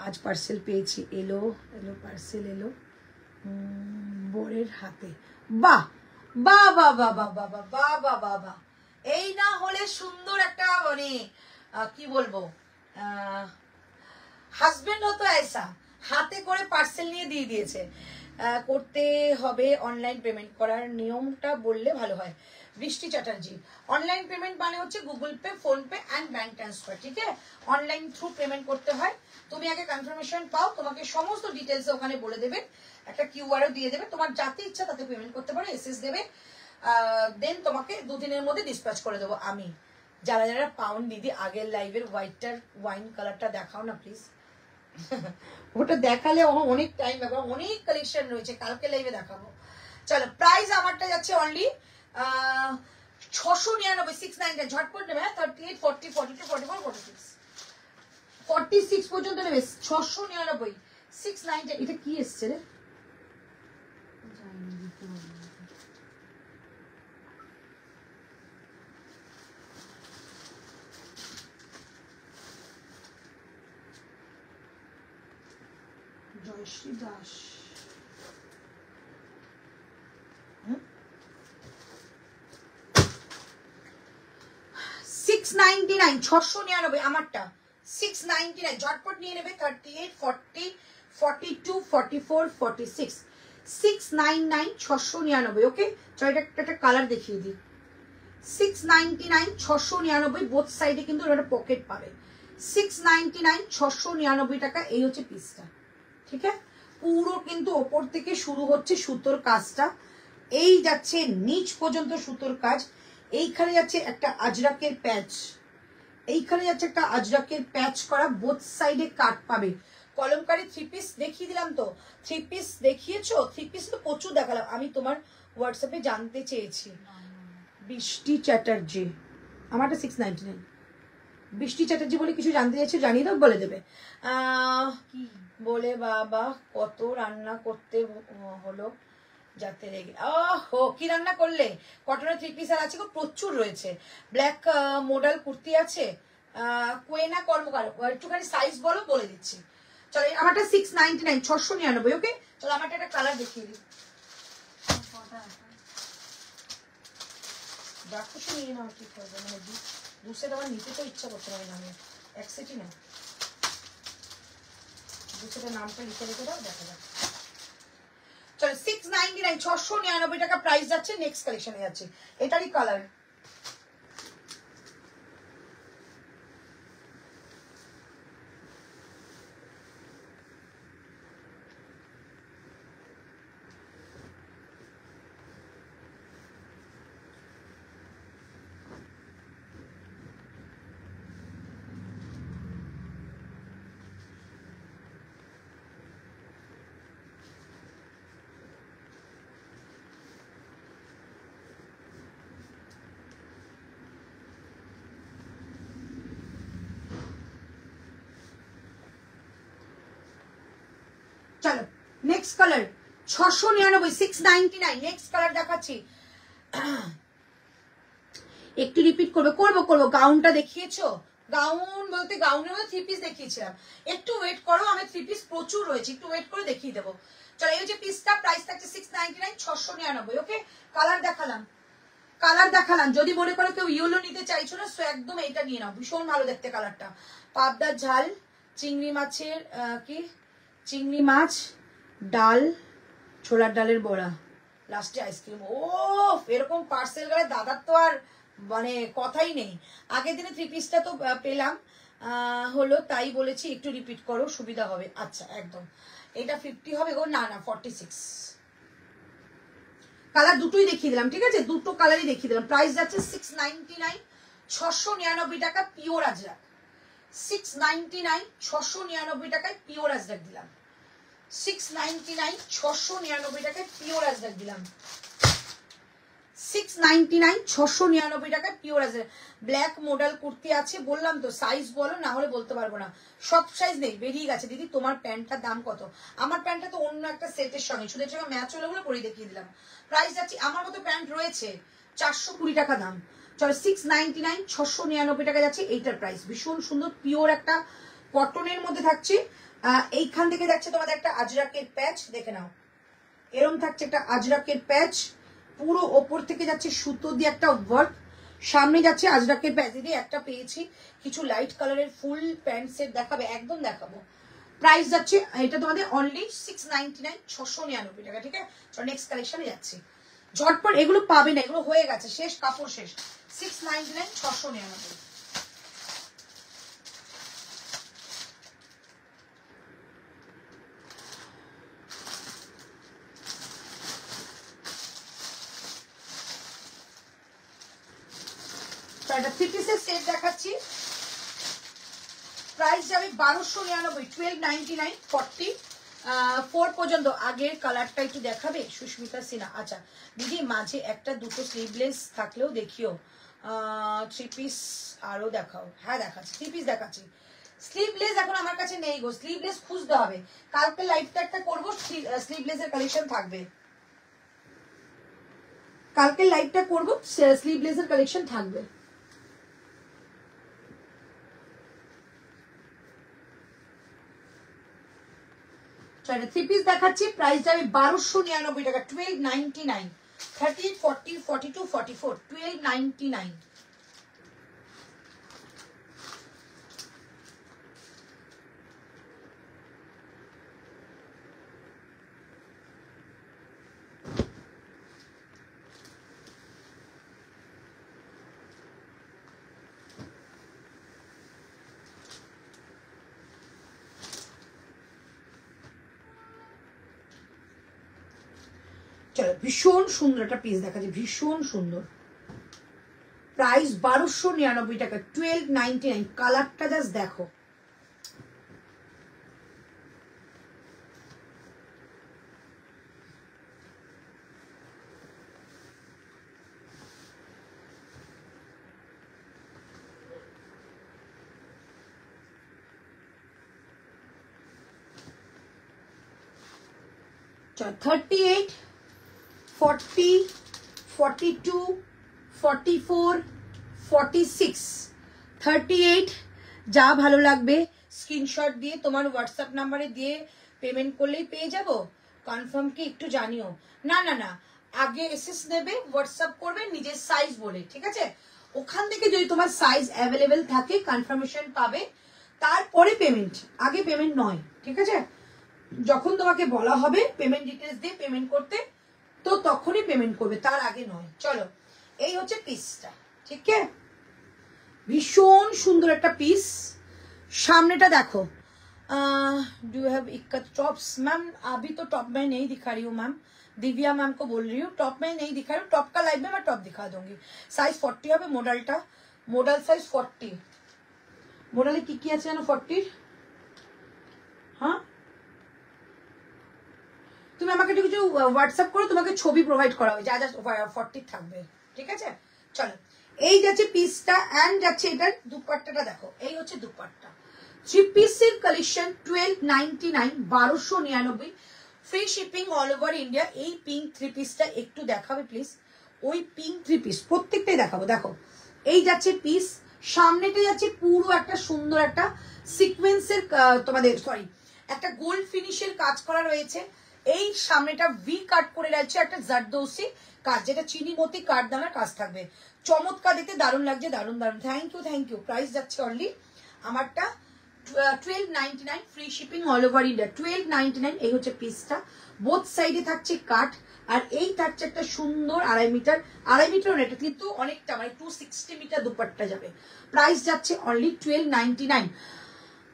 আজ পার্সেল পেয়েছি, এলো পার্সেল এলো বোরের হাতে। বাহ বাহ বাহ বাহ বাহ বাহ বাহ বাহ বাহ বাহ বাহ। এই না হলে সুন্দর একটা মানে কি বলবো, হাজবেন্ড হতো ऐसा, হাতে করে পার্সেল নিয়ে দিয়ে দিয়েছে। করতে হবে অনলাইন পেমেন্ট, করার নিয়মটা বললে ভালো হয়। বৃষ্টি চ্যাটার্জি, অনলাইন পেমেন্ট মানে হচ্ছে Google pay, phone pay and bank transfer, ঠিক আছে। অনলাইন থ্রু পেমেন্ট করতে হয়। তুমি আগে কনফার্মেশন পাও, তোমাকে সমস্ত ডিটেলস ওখানে বলে দেবে, একটা কিউআরও দিয়ে দেবে, তোমার যাতে ইচ্ছা তাতে পেমেন্ট করতে পারো, এসএস দেবে, দেন তোমাকে দুদিনের মধ্যে ডিসপ্যাচ করে দেবো আমি। যারা যারা পাউন দিদি, আগের লাইভের হোয়াইটটার ওয়াইন কালারটা দেখাও না প্লিজ। ওটা দেখালে অনেক টাইম লাগবে, অনেক কালেকশন রয়েছে, কালকে লাইভে দেখাবো। চলো, প্রাইস আমারটা যাচ্ছে অনলি 699, 699, ঝটপট নেবে। 38, 40, 42, 44, 46, 46 পর্যন্ত নেবে। 699, 699। এটা কি এসছে রে, জয়শ্রী দাস। $699, 699 আমারটা। 699 ঝটপট নিয়ে নেবে। 38, 40, 42, 44, 46, 699, 699। ওকে, চল এটা একটা কালার দেখিয়ে দিই। 699, 699, বোথ সাইডে কিন্তু একটা পকেট পাবে। 699, 699 টাকা। এই হচ্ছে পিসটা, ঠিক আছে। পুরো কিন্তু ওপর থেকে শুরু হচ্ছে সুতোর কাজটা, এই যাচ্ছে নিচ পর্যন্ত সুতোর কাজ। এইখানে যাচ্ছে একটা আজরাকের প্যাচ, এইখানে যাচ্ছে একটা আজরাকের প্যাচ করা, বোথ সাইডে কাট পাবে। কলমকারি থ্রি পিস দেখিয়ে দিলাম তো, থ্রি পিস দেখিয়েছো, থ্রি পিস তো প্রচুর দেখালাম। আমি তোমার হোয়াটসঅ্যাপে জানতে চেয়েছি। বৃষ্টি চ্যাটার্জি, আমারটা 699। বৃষ্টি চ্যাটার্জি বলে কিছু জানতে চাইছো, জানিয়ে দাও, বলে দেবে। বলে বাবা কত রান্না করতে হলো যাতে রেগে। ও কি রান্না করলে? কটনের থ্রি পিস আর আছে, প্রচুর রয়েছে। ব্ল্যাক মডেল কুর্তি আছে, কোয়েনা কর্মকার, একটুখানি সাইজ বলো, বলে দিচ্ছি। চলো, আমারটা 699, 699। ওকে, চলো আমারটা একটা কালার দেখিয়ে দিই। দেখো সে নিয়ে নাও, ঠিক হবে, মানে দু সেট আমার নিতে তো ইচ্ছা করতে পারি না, আমি এক সেটই না, দু সেটের নামটা লিখে রেখে দাও, দেখা যাক। চলো, 699, 699 টাকা প্রাইস যাচ্ছে। নেক্সট কালেকশনে যাচ্ছে, এটারই কালার। চলো নেক্সট কালার 699 699 নেক্সট কালার দেখাচ্ছি। একটু রিপিট করবো গাউনটা দেখিয়েছো, গাউন বলতে গাউনের মধ্যে 3 পিস দেখিয়েছিলাম, একটু ওয়েট করো, আমি 3 পিস প্রচুর রয়েছে, একটু ওয়েট করে দেখিয়ে দেবো। চলো এই হচ্ছে পিসটা, প্রাইস থাকছে 699 699। ওকে কালার দেখালাম, যদি মনে করো কেউ ইয়েলো নিতে চাইছো না সো একদম এইটা নিয়ে নাও, ভীষণ ভালো দেখতে কালারটা। পাবদার ঝাল, চিংড়ি মাছের চিংড়ি মাছ, ডাল, ছোলার ডালের বড়া, লাস্টে আইসক্রিম। ও এরকম পার্সেল গেলে দাদার তো আর মানে কথাই নেই। আগের দিনে 3 পিসটা তো পেলাম হলো, তাই বলেছি একটু রিপিট করো সুবিধা হবে। আচ্ছা একদম এটা 50 হবে গো, না 46। কালার দুটোই দেখিয়ে দিলাম, ঠিক আছে, দুটো কালারই দেখিয়ে দিলাম। প্রাইস যাচ্ছে 699 699 টাকা পিওর আজরাক। 699 699 টাকায় পিওর আজরাক দিলাম। 699 699 টাকায় পিওর আজরাক দিলাম। 699 699 টাকায় pure Ajrak. Black model kurti আছে, বললাম তো সাইজ বলো, না হলে বলতে পারবো না, সব সাইজ নেই, বেরিয়ে গেছে। দিদি তোমার প্যান্টটার দাম কত? আমার প্যান্টটা তো অন্য একটা সেটের সঙ্গে, শুধু সঙ্গে ম্যাচ হলে বলে পরে দেখিয়ে দিলাম। প্রাইস যাচ্ছে, আমার মতো প্যান্ট রয়েছে 420 টাকা দাম। চলো 699 699 টাকা যাচ্ছে এইটার প্রাইস। ভীষণ সুন্দর পিওর একটা কটনের মধ্যে থাকছে। এইখান থেকে যাচ্ছে তোমাদের একটা আজরাকের প্যাচ, দেখে নাও এরম থাকছে একটা আজরাকের প্যাচ, পুরো ওপর থেকে যাচ্ছে সুতো দিয়ে একটা ওয়ার্ক, সামনে যাচ্ছে আজরাকের প্যাচ। দিদি একটা পেয়েছি কিছু লাইট কালারের ফুল প্যান্ট সেট দেখাবে, একদম দেখাবো। প্রাইস যাচ্ছে এটা তোমাদের অনলি 699 699 টাকা, ঠিক আছে। চলো নেক্সট কালেকশনে যাচ্ছি, ঝটপট এগুলো পাবে না, এগুলো হয়ে গেছে, শেষ, কাপড় শেষ। 699 699। একটা 3 পিসের সেট দেখাচ্ছি, প্রাইস যাবে 1299 1299 44 পর্যন্ত। আগের কালারটা একটু দেখাবে সুস্মিতা সিনহা। আচ্ছা দিদি মাঝে একটা দুটো স্লিভলেস থাকলেও দেখিও। 3 পিস আরো দেখাও। হ্যাঁ দেখাচ্ছি, 3 পিস দেখাচ্ছি। স্লিভলেস এখন আমার কাছে নেই গো, স্লিভলেস খুঁজতে হবে, কালকে লাইভটা একটা করবো, স্লিভলেসের কালেকশন থাকবে, কালকে লাইভটা করবো, স্লিভলেসের কালেকশন থাকবে। একটা 3 পিস দেখাচ্ছি, প্রাইস যাবে 1299 টাকা 1299। 30 40 42 44 1299। চলো ভীষণ সুন্দর একটা পিস দেখাচ্ছি, ভীষণ সুন্দর, প্রাইস 1299 টাকা 1299। কালারটা জাস্ট দেখো, চলো 38 40 42 44 46 38। যা ভালো লাগবে স্ক্রিনশট দিয়ে তোমার হোয়াটসঅ্যাপ নাম্বারে দিয়ে পেমেন্ট করলেই পেয়ে যাব। কনফার্ম কি একটু জানিও। না না না, আগে এসএস নেবে, হোয়াটসঅ্যাপ করবে নিজের সাইজ বলে, ঠিক আছে। ওখান থেকে যদি তোমার সাইজ অ্যাভেলেবেল থাকে কনফার্মেশন পাবে, তারপরে পেমেন্ট, আগে পেমেন্ট নয়, ঠিক আছে। যখন তোমাকে বলা হবে পেমেন্ট ডিটেলস দিয়ে পেমেন্ট করতে, তো তখনই পেমেন্ট করবে, তার আগে নয়। চলো এই হচ্ছে পিসটা, ঠিক আছে, ভীষণ সুন্দর একটা পিস। सामनेटा देखो do you have ikat tops ma'am? अभी तो टॉप में नहीं दिखा रही हूँ मैम, दिव्या मैम को बोल रही हूँ, टॉप में नहीं दिखा रही हूँ, टॉप का लाइव में मैं टॉप दिखा दूंगी। साइज 40 হবে মডেলটা, মডেল সাইজ 40। মডেলে কি কি আছে জানো 40? হ্যাঁ তুমি আমাকে একটু কিছু হোয়াটসঅ্যাপ করো, তোমাকে ছবি প্রোভাইড করা হবে যা যা 40 থাকবে, ঠিক আছে। চলো এই যাচ্ছে পিসটা এন্ড যাচ্ছে এটার দুপাট্টাটা দেখো, এই হচ্ছে দুপাট্টা, থ্রি পিসের collection 1299, 1299, free shipping all over India. এই পিঙ্ক থ্রি পিসটা একটু দেখাবে প্লিজ, ওই পিঙ্ক থ্রি পিস প্রত্যেকটাই দেখাবো। দেখো এই যাচ্ছে পিস, সামনেটা যাচ্ছে পুরো একটা সুন্দর একটা সিকোয়েন্সের তোমাদের সরি একটা গোল্ড ফিনিশের কাজ করা রয়েছে। এই সামনেটা ভি কাট করে রয়েছে একটা জারদৌসি কাজ, যেটা চিনি মতি কাঠদানার কাজ থাকবে। চমৎকার দেখতে, দারুণ লাগছে, দারুণ দারুণ। Thank you thank you. Price যাচ্ছে অনলি আমারটা 1299, free shipping all over India. 1299 এই হচ্ছে পিসটা, বোথ সাইডে থাকছে কাট, আর এই থাকছে একটা সুন্দর 2.5 মিটার, 2.5 মিটার এটা কিন্তু অনেকটা, মানে 260 মিটার দুপাট্টা যাবে। প্রাইস যাচ্ছে অনলি 1299।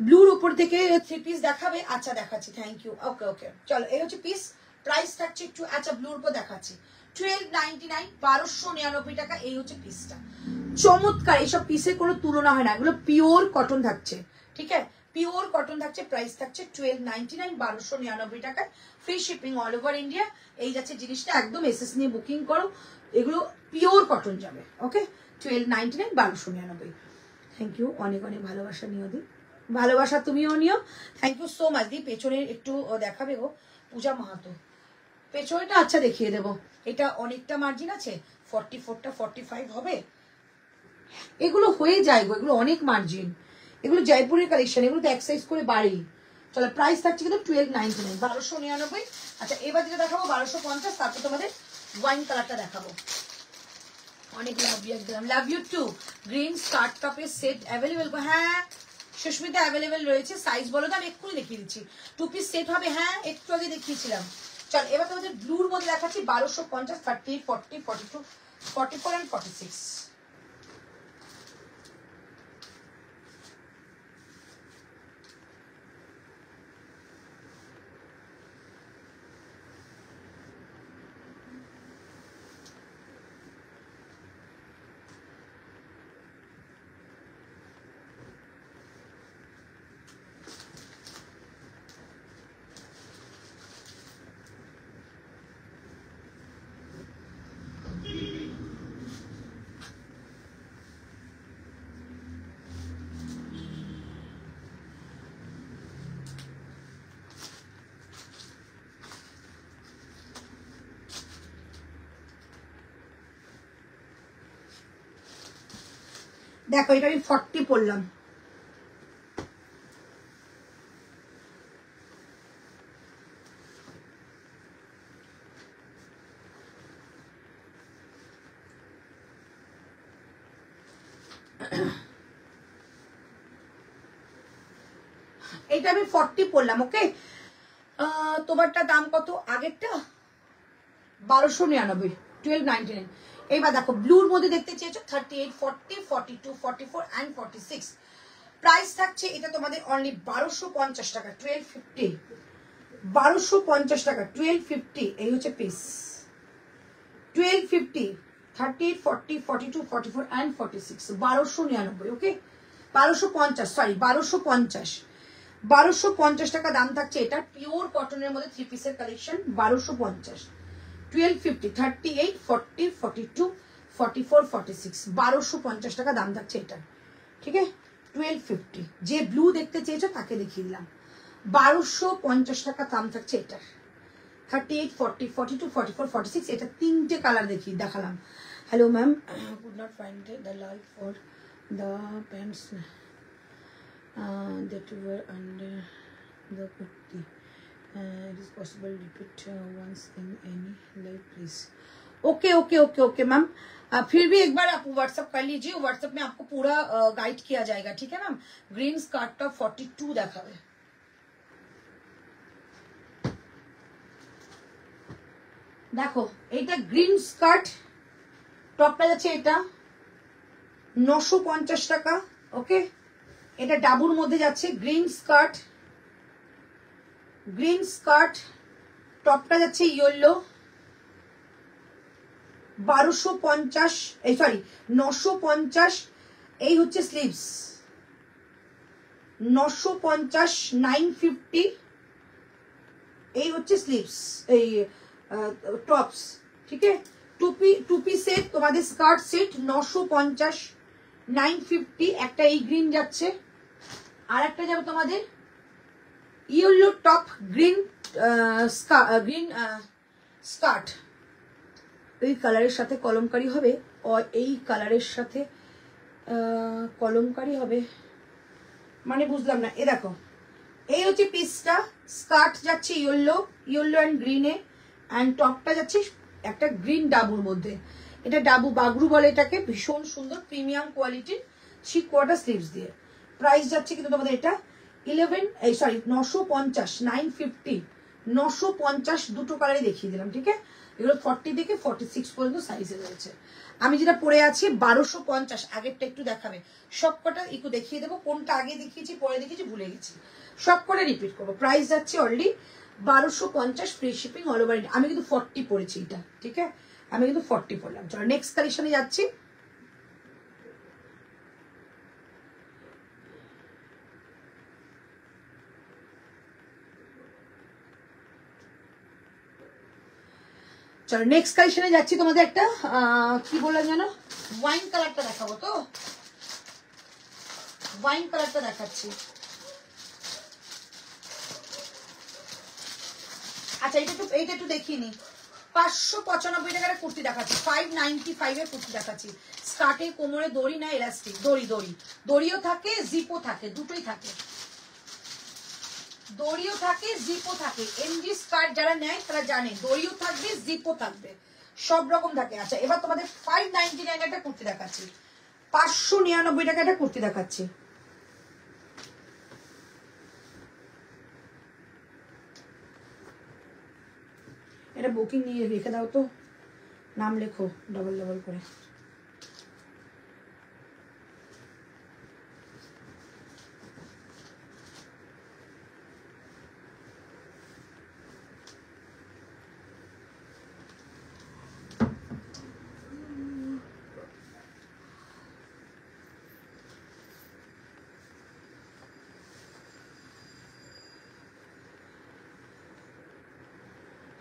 ব্লুর উপর থেকে থ্রি পিস দেখাবে? আচ্ছা দেখাচ্ছি, থ্যাংক ইউ। ওকে ওকে চলো, এই হচ্ছে পিস, প্রাইস থাকছে একটু, আচ্ছা ব্লুর উপর দেখাচ্ছি 1299, 1299 টাকা। এই হচ্ছে পিসটা, চমৎকার। এইসব পিসের কোনো তুলনা হয় না, এগুলো পিওর কটন থাকছে, ঠিক আছে, পিওর কটন থাকছে। প্রাইস থাকছে 1299, 1299 টাকায়, free shipping all over India. এই যাচ্ছে জিনিসটা, একদম এসএস নিয়ে বুকিং করো, এগুলো পিওর কটন যাবে। ওকে 1299, 1299। থ্যাংক ইউ, অনেক অনেক ভালোবাসা নিও দি, ভালোবাসা তুমিও নিও। থ্যাংক ইউ সো মাচ দি। পেছনে একটু দেখাবে গো পূজা মাহাতো, পেছনেটা আচ্ছা দেখিয়ে দেবো। এটা অনেকটা মার্জিন আছে, 44টা 45 হবে, এগুলো হয়ে যায় গো, এগুলো অনেক মার্জিন, এগুলো জয়পুরের কালেকশন, এগুলো তো এক সাইজ করে বাড়ি। চলো প্রাইস থাকছে কিন্তু 1299, 1299। আচ্ছা এবার যেটা দেখাবো 1250, তারপর তোমাদের ওয়াইন কালারটা দেখাবো। অনেক love you too. Green skirt টপের সেট অ্যাভেলেবেল? হ্যাঁ সুস্মিতা অ্যাভেলেবেল রয়েছে। সাইজ বলো তো, আমি এক্ষুনি দেখিয়ে দিচ্ছি। 2 পিস সেট হবে, হ্যাঁ একটু আগে দেখিয়েছিলাম। চল এবার তোমাদের ব্লুর মধ্যে দেখাচ্ছি 1250, 38, 40, 42, 44 and 46। দেখো এটা আমি 40 পড়লাম, এটা আমি 40 পড়লাম। ওকে তোমারটা দাম কত? আগেরটা 1299, 1299। এইবার দেখো ব্লুর মধ্যে দেখতে চেয়েছো 38, 40, 42, 44 and 46। প্রাইস থাকছে এটা তোমাদের অনলি 1250 টাকা, 1250, 1250 টাকা, 1250। এই হচ্ছে পিস 1250, 38, 40, 42, 44 and 46, 1299। ওকে 1250, সরি 1250, 1250 টাকা দাম থাকছে। এটা পিওর কটনের মধ্যে থ্রি পিসের কালেকশন, 1250, 1250, 38, 40, 42, 44, 46, 1250 টাকা দাম থাকছে এটা, ঠিক আছে 1250। যে ব্লু দেখতে চেয়েছো তাকে দেখিয়ে দিলাম, 1250 টাকা দাম থাকছে এটার। 38, 40, 42, 44, 46, এটা তিনটে কালার দেখালাম। Hello ma'am, could not find the like for the pants that were under the kurti. It is possible repeat once in any live please. Okay okay okay okay ma'am, फिर भी एक बार आप व्हाट्सएप कर लीजिए, WhatsApp में आपको पूरा guide किया जाएगा, ठीक है मैम। ग्रीन स्कार्ट टॉप 42 দেখাবে। দেখো এটা গ্রিন স্কার্ট টপটা যাচ্ছে, এটা 950 টাকা। ওকে এটা ডাবুর মধ্যে যাচ্ছে, গ্রিন স্কার্ট, গ্রিন স্কার্ট টপটা যাচ্ছে ইয়েলো, 1250, এই সরি 950। এই হচ্ছে স্লিভস 950, 950। এই হচ্ছে স্লিভস, এই টপস, ঠিক আছে। টুপি সেট তোমাদের স্কার্ট সেট 950, 950। একটা এই গ্রিন যাচ্ছে, আর একটা যাবে তোমাদের yellow top green green skirt, এই কালারের সাথে কলমকারি হবে, এই কালারের সাথে কলমকারি হবে, মানে বুঝলাম না। এ দেখো, এই হচ্ছে পিসটা, স্কার্ট যাচ্ছে ইয়েলো অ্যান্ড গ্রিনে, অ্যান্ড টপটা যাচ্ছে একটা গ্রিন ডাবুর মধ্যে। এটা ডাবু বাগরু বলে এটাকে, ভীষণ সুন্দর প্রিমিয়াম কোয়ালিটির 3/4 স্লিভস দিয়ে। প্রাইস যাচ্ছে কিন্তু তোমাদের এটা 950, 950, 950, দুটো কালারে দেখিয়ে দিলাম, ঠিক আছে? এগুলো 40 থেকে 46 পর্যন্ত সাইজে রয়েছে। আমি যেটা পরে আছি 1250, আগেরটা একটু দেখাবে, সবকটা একটু দেখিয়ে দেবো, কোনটা আগে দেখিয়েছি পরে দেখিয়েছি ভুলে গেছি, সবকটা রিপিট করবো। প্রাইস যাচ্ছে already 1250, free shipping all over India. আমি কিন্তু 40 পরেছি এটা, ঠিক আছে? আমি কিন্তু 40 পরলাম। চলো নেক্সট কালেকশনে যাচ্ছি। চলো নেক্সট কালেকশনে যাচ্ছি। তোমাদের একটা কি বললাম জানো, ওয়াইন কালারটা দেখাবো, তো ওয়াইন কালারটা দেখাচ্ছি। আচ্ছা এইটা একটু দেখিয়ে নি। 595 টাকার কুর্তি দেখাচ্ছি, 595 এর কুর্তি দেখাচ্ছি। স্কার্টে কোমরে দড়ি না এলাস্টিক, দড়িও থাকে, জিপও থাকে, দুটোই থাকে, দড়িও থাকে জিপও থাকে। এমজি স্কার্ট যারা নেয় তারা জানে দড়িও থাকবে জিপও থাকবে, সব রকম থাকে। আচ্ছা এবার তোমাদের 599 একটা কুর্তি দেখাচ্ছি, 599 টাকা একটা কুর্তি দেখাচ্ছি। এটা বুকিং নিয়ে রেখে দাও তো, নাম লেখো ডবল করে।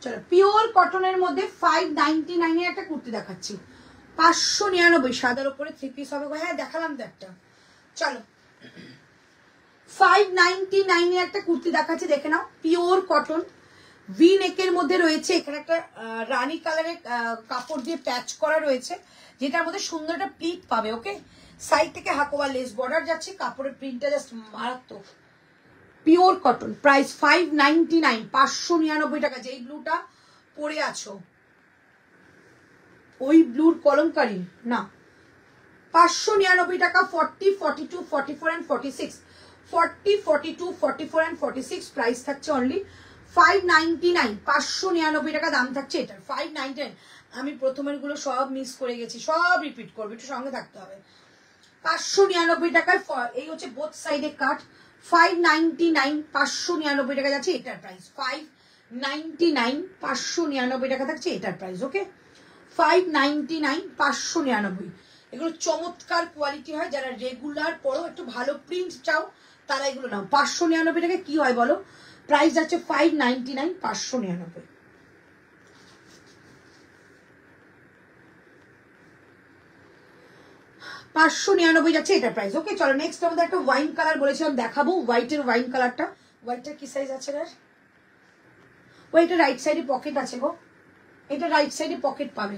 চলো পিওর কটনের মধ্যে 599 এর একটা কুর্তি দেখাচ্ছি, 599, সাদার উপরে 3 পিস হবে। হ্যাঁ দেখালাম তো একটা। চলো 599 এর একটা কুর্তি দেখাচ্ছি, দেখে নাও, পিওর কটন, ভি নেকের মধ্যে রয়েছে। এখানে একটা রানী কালারের কাপড় দিয়ে প্যাচ করা রয়েছে, যেটার মধ্যে সুন্দর একটা প্লিট পাবে। ওকে, সাইড থেকে হাকোবা লেস বর্ডার যাচ্ছে, কাপড়ের প্রিন্টটা জাস্ট মারাত্মক। পিওর কটন, প্রাইস 599, 599 টাকা। যেই ব্লুটা পরে আছো ওই ব্লুর কলমকারি না, 599 টাকা। 40, 42, 44 and 46, 40, 42, 44 and 46 প্রাইস থাকছে অনলি 599, 599 টাকা দাম থাকছে এটার। 599, আমি প্রথমের গুলো সব মিস করে গেছি, সব রিপিট করবো, একটু সঙ্গে থাকতে হবে। 599 টাকায়, এই হচ্ছে বোথ সাইডে কাট, 599, 599 টাকা যাচ্ছে এটার প্রাইস। 599, 599 টাকা থাকছে এটার প্রাইস। ওকে, 599, 599। এগুলো চমৎকার কোয়ালিটি হয়, যারা রেগুলার পরো, একটু ভালো প্রিন্ট চাও তারা এগুলো নাও। 599 টাকা কি হয় বলো, প্রাইস যাচ্ছে 599, 599। 599 যাচ্ছে এটা প্রাইস। ওকে চলো নেক্সট আমাদের একটা ওয়াইন কালার বলেছিলাম দেখাবো, হোয়াইটের ওয়াইন কালারটা। হোয়াইটটা কি সাইজ আছে রে? ও এটা রাইট সাইডে পকেট আছে গো, এটা রাইট সাইডে পকেট পাবে।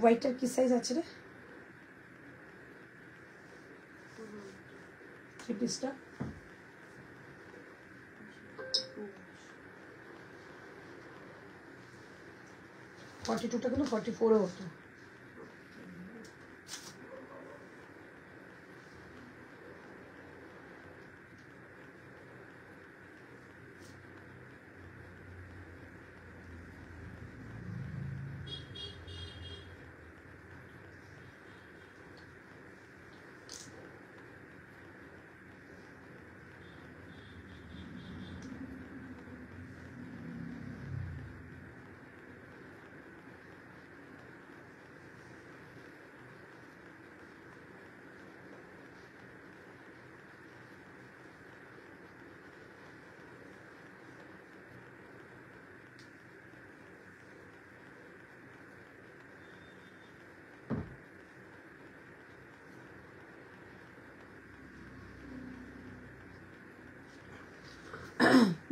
হোয়াইটটার কি সাইজ আছে রে? 3 পিসটা 42টা কিন্তু 44ও হতো।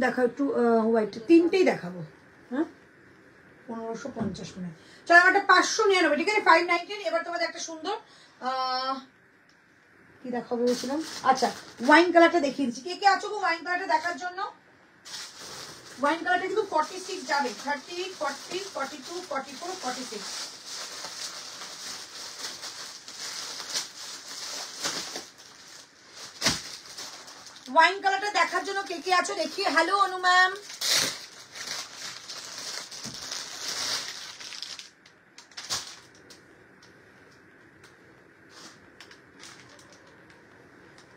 দেখাও একটু হোয়াইট, তিনটেই দেখাবো। হ্যাঁ 1550 মনে হয়। চলো আমার একটা 599, ঠিক আছে 519। এবার তোমাদের একটা সুন্দর কি দেখাবো বলেছিলাম, আচ্ছা ওয়াইন কালারটা দেখিয়ে দিচ্ছি। কে কে আছো গো ওয়াইন কালারটা দেখার জন্য? ওয়াইন কালারটা কিন্তু 46 যাবে, 30, 40, 42, 44, 46। ওয়াইন কালারটা দেখার জন্য কে কে আছো দেখি। হ্যালো অনু ম্যাম,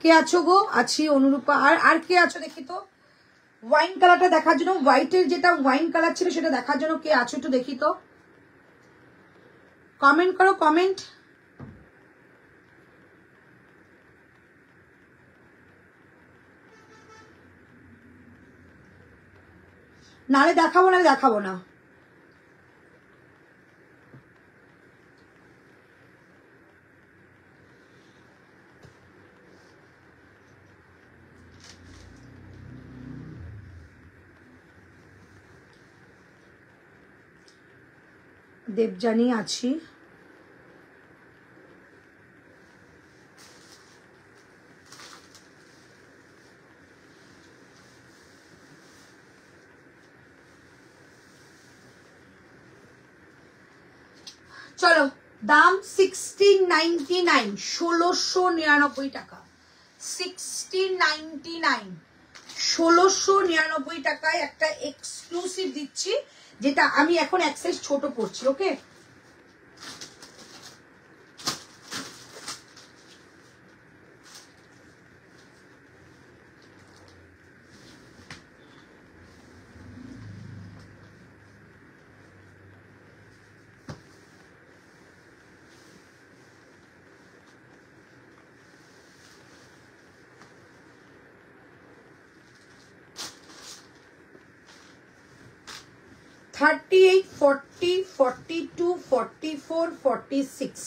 কে আছো গো? আছি অনুরূপা, আর কে আছো দেখি তো। ওয়াইন কালারটা দেখার জন্য, হোয়াইটের যেটা ওয়াইন কালার ছিল সেটা দেখার জন্য কে আছো একটু দেখি তো, কমেন্ট করো কমেন্ট। নালে দেখাবো না, দেখাবো না। দেবযানী আছি। চলো দাম 1699, 1699 টাকা। 1699, 1699 টাকায় একটা এক্সক্লুসিভ দিচ্ছি, যেটা আমি এখন এক সাইজ ছোট পড়ছি। ওকে $38, $40, $42, $44, $46।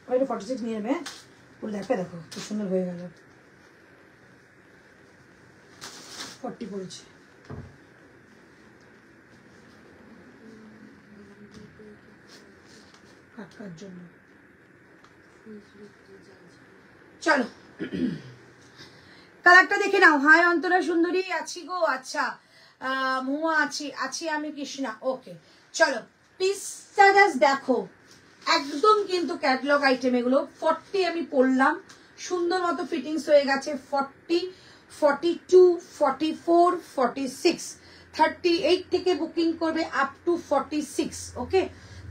ওইটা 46 নিয়ে নেবে। পুরো দেখা দেখো কি সুন্দর হয়ে গেল। 40 পড়েছে। কাটকার জন্য চলো কালারটা দেখে নাও। হাই অন্তরা সুন্দরী আছি গো। আচ্ছা মুয়া আছি আমি কৃষ্ণা। ওকে চলো পিসটা জাস্ট দেখো, একদম কিন্তু ক্যাটালগ আইটেম এগুলো। 40 আমি পরলাম, সুন্দর মতো ফিটিংস হয়ে গেছে। 40, 42, 44, 46, 38 থেকে বুকিং করবে আপ টু 46। ওকে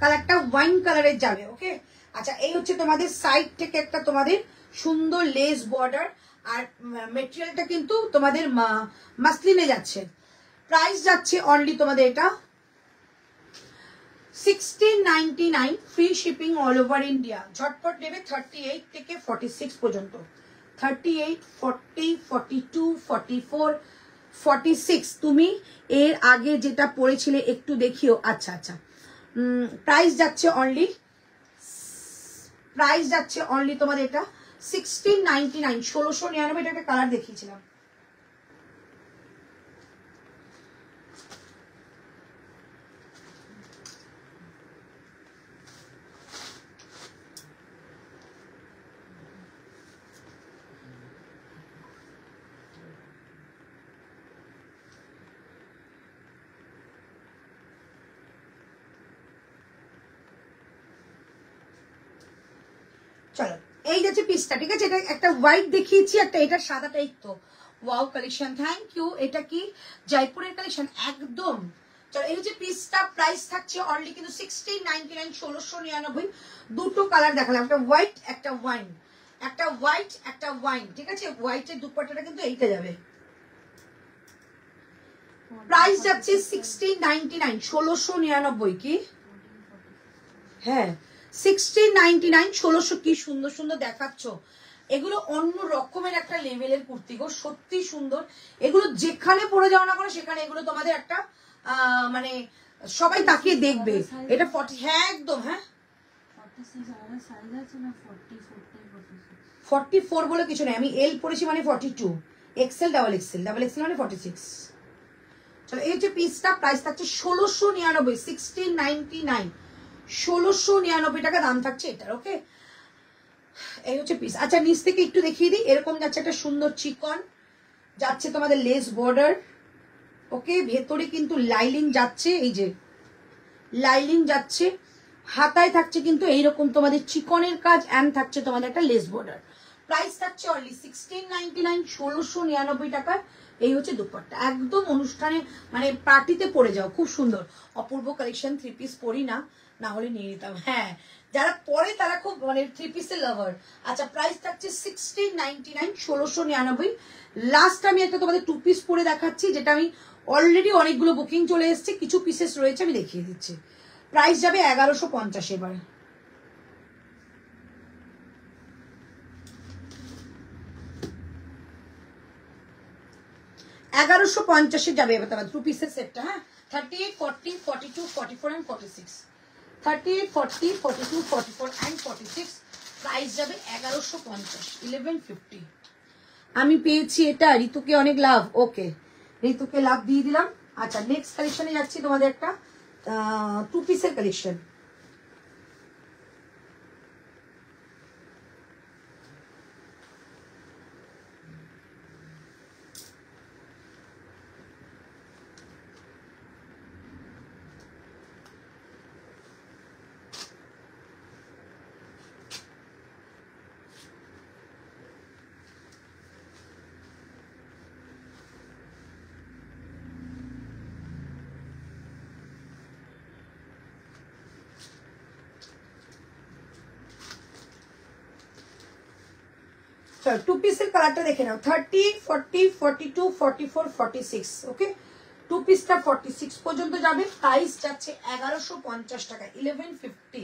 কালারটা ওয়াইন কালারের যাবে। ওকে আচ্ছা এই হচ্ছে তোমাদের সাইড থেকে একটা তোমাদের সুন্দর লেস বর্ডার, আর মেটেরিয়ালটা কিন্তু তোমাদের মাসলিনে যাচ্ছে। প্রাইস যাচ্ছে অনলি তোমাদের এটা 1699, free shipping all over India. ঝটপট নেবে 38 থেকে 46 পর্যন্ত। 38, 40, 42, 44, 46। তুমি এর আগে যেটা পড়েছিলে একটু দেখিও। আচ্ছা আচ্ছা প্রাইস যাচ্ছে অনলি তোমাদের এটা 1699, 1699। এটা একটা কালার দেখিয়েছিলাম। চলো এই যাচ্ছে পিসটা, ঠিক আছে। এটা একটা হোয়াইট দেখিয়েছি, একটা এটা সাদাটা। এই তো ওয়াও কালেকশন, থ্যাংক ইউ। এটা কি জয়পুরের কালেকশন একদম। চলো এই হচ্ছে পিসটা। প্রাইস থাকছে অনলি কিন্তু 1699, 1699। দুটো কালার দেখালাম, একটা হোয়াইট একটা ওয়াইন, একটা হোয়াইট একটা ওয়াইন, ঠিক আছে। হোয়াইটের দুপাট্টাটা কিন্তু এইটা যাবে। প্রাইস যাচ্ছে 1699, 1699। কি হ্যাঁ 1699, 1600। কি সুন্দর সুন্দর দেখাচ্ছ। এগুলো অন্য রকমের একটা লেভেলের কুর্তি গো, সত্যি সুন্দর। এগুলো যেখানে পরে যাও না করো সেখানে এগুলো তোমাদের একটা মানে সবাই তাকিয়ে দেখবে এটা 40, হ্যাঁ একদম, হ্যাঁ 44 বলে কিছু নেই, আমি এল পড়েছি মানে 42, এক্সেল ডাবল এক্সেল মানে 46। চলো এই যে পিসটা প্রাইস থাকছে 1699, 1699, 1699 টাকা দাম থাকছে এটার। ওকে, এই হচ্ছে পিস। আচ্ছা নিচ থেকে একটু দেখিয়ে দিই, এরকম যাচ্ছে একটা সুন্দর চিকন, যাচ্ছে তোমাদের লেস বর্ডার। ওকে, ভেতরে কিন্তু লাইলিং যাচ্ছে, এই যে লাইলিং যাচ্ছে, হাতায় থাকছে কিন্তু এইরকম তোমাদের চিকনের কাজ, অ্যান্ড থাকছে তোমাদের একটা লেস বর্ডার। প্রাইস থাকছে অনলি 1699, 1699 টাকা। এই হচ্ছে দুপাট্টা, একদম অনুষ্ঠানে মানে পার্টিতে পরে যাও, খুব সুন্দর। অপূর্ব কালেকশন, 3 পিস পরি না, না হলে নিয়ে নিতাম। হ্যাঁ, যারা পরে তারা খুব মানে 3 পিসের লাভার। আচ্ছা প্রাইস থাকছে 1699, 1699। লাস্ট আমি একটা তোমাদের 2 পিস পরে দেখাচ্ছি, যেটা আমি অলরেডি অনেকগুলো বুকিং চলে এসেছে, কিছু পিসেস রয়েছে, আমি দেখিয়ে দিচ্ছি। প্রাইস যাবে 1150 এবার। $1150 যাবে এবার তোমার 2 পিসের সেটটা। হ্যাঁ, 38, 40, 42, 44 and 46, 38, 40, 42, 44 and 46। প্রাইস যাবে 1150, 1150। আমি পেয়েছি এটা, ঋতুকে অনেক লাভ। ওকে, ঋতুকে লাভ দিয়ে দিলাম। আচ্ছা নেক্সট কালেকশনে যাচ্ছি, তোমাদের একটা 2 পিসের কালেকশন। চলো 2 পিসের কালারটা দেখে নাও, 30, 40, 42, 44, 46। ওকে, 2 পিসটা 46 পর্যন্ত যাবে। প্রাইস যাচ্ছে 1150 টাকা, 1150।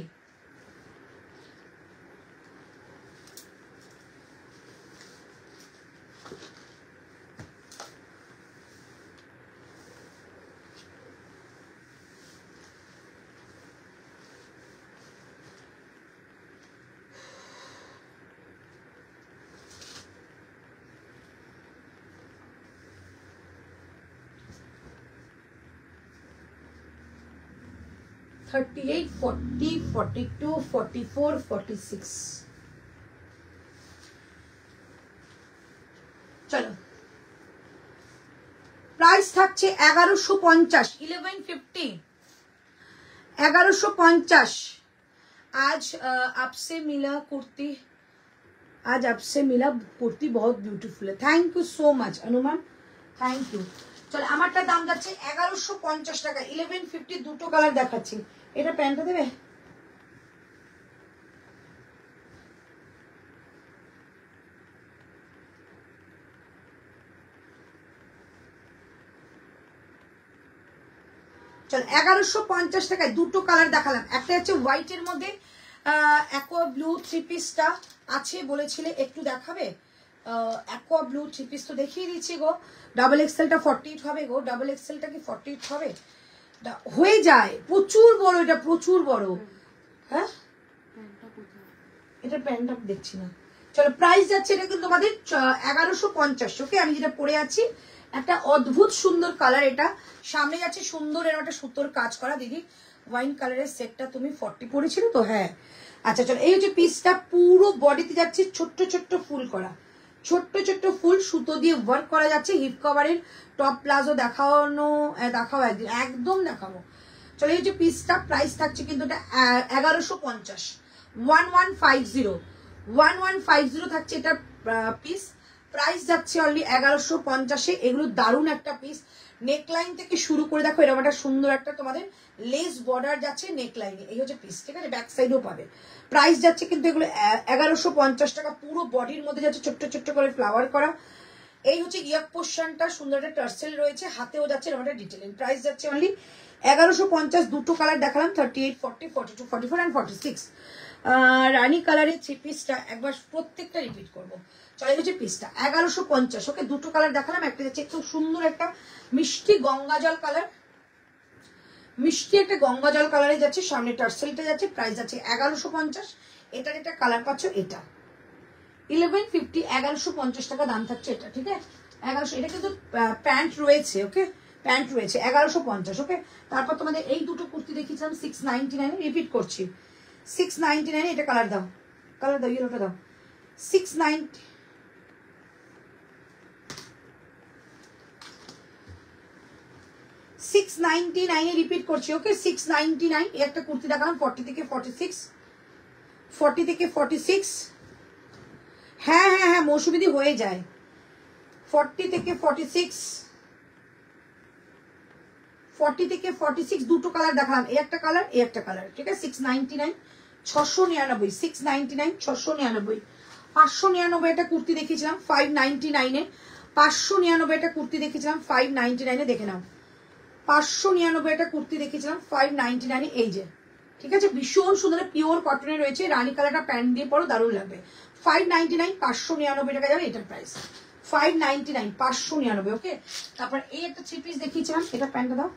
$38, $40, $42, $44, $46। চলো প্রাইস থাকছে 1150, 1150, 1150। आज आपसे मिला कुर्ती, आज आपसे मिला कुर्ती बहुत ब्यूटीफुल है। थैंक यू सो मच अनुमान, थैंक यू। চলো আমারটা দাম যাচ্ছে 1150 টাকা, 1150। দুটো কালার দেখাচ্ছি, এটা প্যান্টটা দেবে। চল 1150 টাকায় দুটো কালার দেখালাম। একটা হচ্ছে হোয়াইটের মধ্যে অ্যাকোয়া ব্লু 3 পিসটা আছে বলেছিলে, একটু দেখাবে? অ্যাকোয়া ব্লু 3 পিস তো দেখিয়ে দিচ্ছি গো। ডাবল এক্সেলটা 48 হবে গো, ডাবল এক্সেলটা কি 48 হবে? হয়ে যায়, প্রচুর বড়, এটা প্রচুর বড়। হ্যাঁ এটা প্যান্টটা দেখছি না। চলো প্রাইস যাচ্ছে এটা কিন্তু তোমাদের 1150। ওকে, আমি যেটা পরে আছি একটা অদ্ভুত সুন্দর কালার, এটা সামনে যাচ্ছে সুন্দর এরকম একটা সুতোর কাজ করা। দিদি ওয়াইন কালারের সেটটা তুমি 40 পরেছিলে তো? হ্যাঁ। আচ্ছা চলো, এই হচ্ছে পিসটা, পুরো বডিতে যাচ্ছে ছোট্ট ছোট্ট ফুল করা, ছোট্ট ছোট্ট ফুল সুতো দিয়ে ওয়ার্ক করা যাচ্ছে। হিপ কভারের টপ প্লাজো দেখাও একদিন, একদম দেখাবো। চলো এই হচ্ছে পিসটা, প্রাইস থাকছে কিন্তু এটা 1150, 1150, 1150 থাকছে এটা পিস। প্রাইস যাচ্ছে অনলি 1150-এ। এগুলো দারুণ একটা পিস, নেকলাইন থেকে শুরু করে দেখো এরকম একটা সুন্দর একটা তোমাদের লেস বর্ডার যাচ্ছে নেকলাইনে। এই হচ্ছে পিস, ঠিক আছে? ব্যাক সাইডও পাবে। প্রাইস যাচ্ছে কিন্তু এগুলো 1150 টাকা। পুরো বডির মধ্যে যাচ্ছে ছোট্ট ছোট্ট করে ফ্লাওয়ার করা। এই হচ্ছে ইয়াক পোর্শনটা, সুন্দর একটা টার্সেল রয়েছে, হাতেও যাচ্ছে এরকম একটা ডিটেলিং। প্রাইস যাচ্ছে অনলি 1150। দুটো কালার দেখালাম, 38, 40, 42, 44 and 46। রানী কালারের 3 পিসটা একবার প্রত্যেকটা রিপিট করবো। চলে গেছে পিসটা 1150। ওকে, দুটো কালার দেখালাম, একটা যাচ্ছে খুব সুন্দর একটা মিষ্টি গঙ্গা জল কালার, মিষ্টি একটা গঙ্গা জল কালারে যাচ্ছে, সামনে টার্সেলটা যাচ্ছে, প্রাইস আছে 1150। এটার একটা কালার পাচ্ছ এটা 1150, 1150 টাকা দাম থাকছে এটা, ঠিক আছে 1100। এটা কিন্তু প্যান্ট রয়েছে, ওকে প্যান্ট রয়েছে 1150, ওকে। তারপর তোমাদের এই দুটো কুর্তি দেখিয়েছিলাম 699, রিপিট করছি 699। এটা কালার দাও, কালার দাও, ইয়েলোটা দাও 690। রিপিট করছি, ওকে 699। একটা কুর্তি দেখালাম 40 থেকে 46, 40 থেকে 46। হ্যাঁ হ্যাঁ হ্যাঁ মৌসুমিদি হয়ে যায় 40 থেকে 46, 40 থেকে 46 দুটো কালার দেখালাম, এই একটা কালার এই একটা কালার, ঠিক আছে 699, 699, 699, 699, 599 একটা কুর্তি দেখিয়েছিলাম 599 এ, 599 একটা কুর্তি দেখিয়েছিলাম 599 এ, দেখে নাও 599 একটা কুর্তি দেখিয়েছিলাম 599 এ, এই যে, ঠিক আছে ভীষণ সুন্দর পিওর কটনে রয়েছে, রানী কালারটা প্যান্ট দিয়ে পরো দারুণ লাগবে। 599, 599 টাকা যাবে এটার প্রাইস 599, 599, ওকে। তারপর এই একটা থ্রি পিস দেখিয়েছিলাম, এটা প্যান্টটা দাও,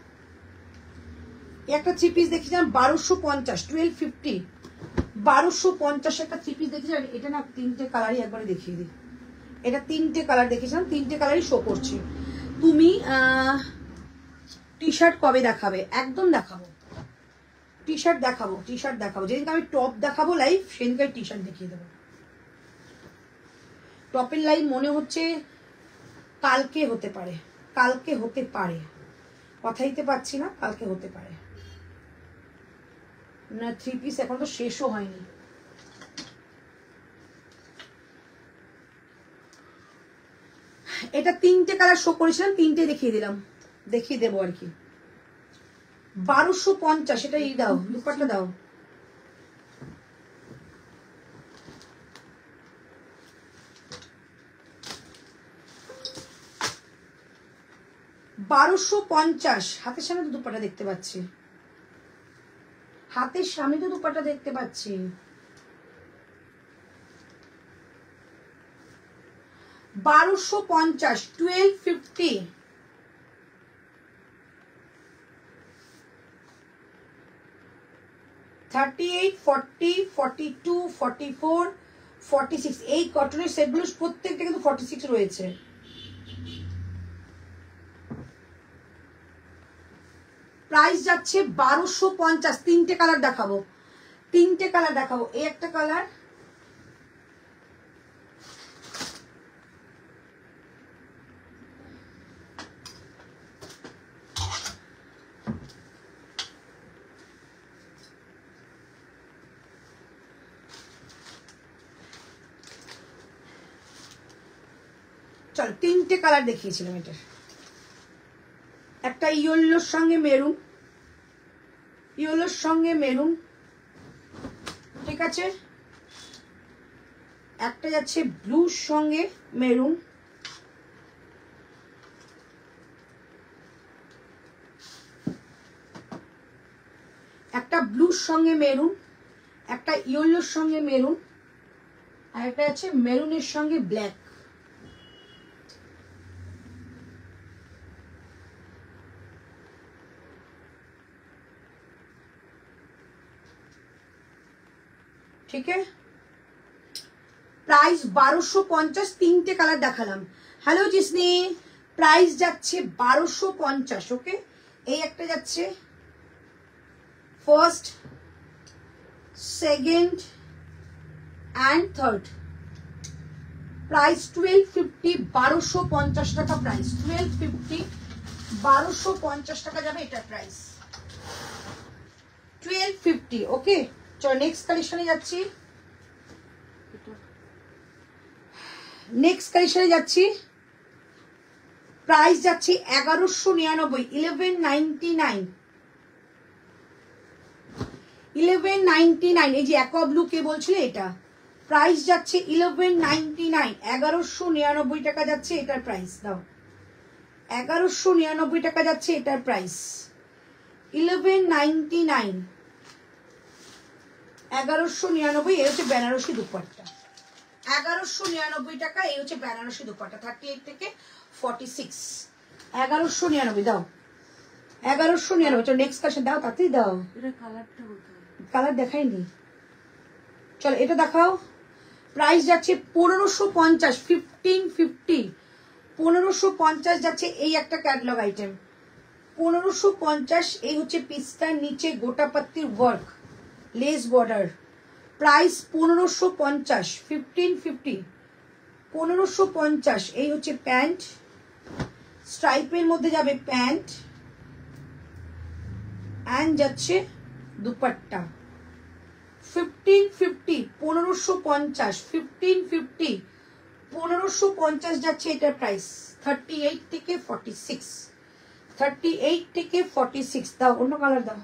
এই একটা থ্রি পিস দেখিয়েছিলাম 1250, 1250, 1250 একটা থ্রি পিস দেখিয়েছিলাম। এটা না তিনটে কালারই একবারে দেখিয়ে দিই, এটা তিনটে কালার দেখেছিলাম, তিনটে কালারই শো করছি। তুমি টি শার্ট কবে দেখাবে? একদম দেখাবো, টি শার্ট দেখাবো, টি শার্ট দেখাবো, যেদিনকে আমি টপ দেখাবো লাইভ সেদিনকে টি শার্ট দেখিয়ে দেবো। টপের লাইভ মনে হচ্ছে কালকে হতে পারে, কালকে হতে পারে, কথা দিতে পারছি না, কালকে হতে পারে না। থ্রি পিস এখন তো শেষও হয়নি। এটা তিনটে কালার শো করেছিলাম, তিনটে দেখিয়ে দিলাম, দেখিয়ে দেবো আর কি। 1250, এটা এই দাও, দুপাট্টা দাও, $1250। হাতের সামনে তো দুপাট্টা দেখতে পাচ্ছি, হাতের সামনে তো দুপাট্টা দেখতে পাচ্ছি। 1250, 1250, 38, 40, 42, 44, 46 এই কটনের সেটগুলো প্রত্যেকটা কিন্তু 46 রয়েছে। প্রাইস যাচ্ছে 1250। তিনটে কালার দেখাবো, তিনটে কালার দেখাবো, এই একটা কালার, চলো তিনটে কালার দেখিয়েছিলাম এটার, একটা ইয়েলোর সঙ্গে মেরুন, ইয়েলোর সঙ্গে মেরুন, ঠিক আছে, একটা যাচ্ছে ব্লুর সঙ্গে মেরুন, একটা ব্লুর সঙ্গে মেরুন, একটা ইয়েলোর সঙ্গে মেরুন, আর একটা আছে মেরুনের সঙ্গে ব্ল্যাক। ঠিক আছে, প্রাইস 1250, তিনটে কালার দেখালাম। হ্যালো জিসনি, প্রাইস যাচ্ছে 1250, ওকে। এই একটা যাচ্ছে first, second and third, price 1250, 1250 টাকা প্রাইস, 1250, 1250 টাকা যাবে এটার প্রাইস 1250, ওকে। চলো নেক্সট কালেকশনে যাচ্ছি, নেক্সট কালেকশনে যাচ্ছি। প্রাইস যাচ্ছে 1199, 1199, 1199। এই যে অ্যাকোয়া ব্লু কে বলছিলে এটা, প্রাইস যাচ্ছে 1199, 1199 টাকা যাচ্ছে এটার প্রাইস। দাও 1199 টাকা যাচ্ছে এটার প্রাইস 1199, 1199। এই হচ্ছে বেনারসি দুপাট্টা, 1199 টাকা। এই হচ্ছে বেনারসি দুপাট্টা 38 থেকে 46, 1199। দাও 1199। চলো নেক্সট কালেকশন দাও, তাতেই দাও, কালার দেখাইনি। চলো এটা দেখাও। প্রাইস যাচ্ছে 1550, 1550, 1550 যাচ্ছে এই একটা ক্যাটালগ আইটেম, 1550। এই হচ্ছে পিসটার নিচে গোটা পাত্তির ওয়ার্ক, লেস বর্ডার, প্রাইস 1550, 1550, 1550। এই হচ্ছে প্যান্ট, স্ট্রাইপের মধ্যে যাবে প্যান্ট, অ্যান্ড যাচ্ছে দুপাট্টা। 1550, 1550, 1550, 1550 যাচ্ছে এটার প্রাইস। 38 থেকে 46, 38 থেকে 46। দাও অন্য কালার দাও।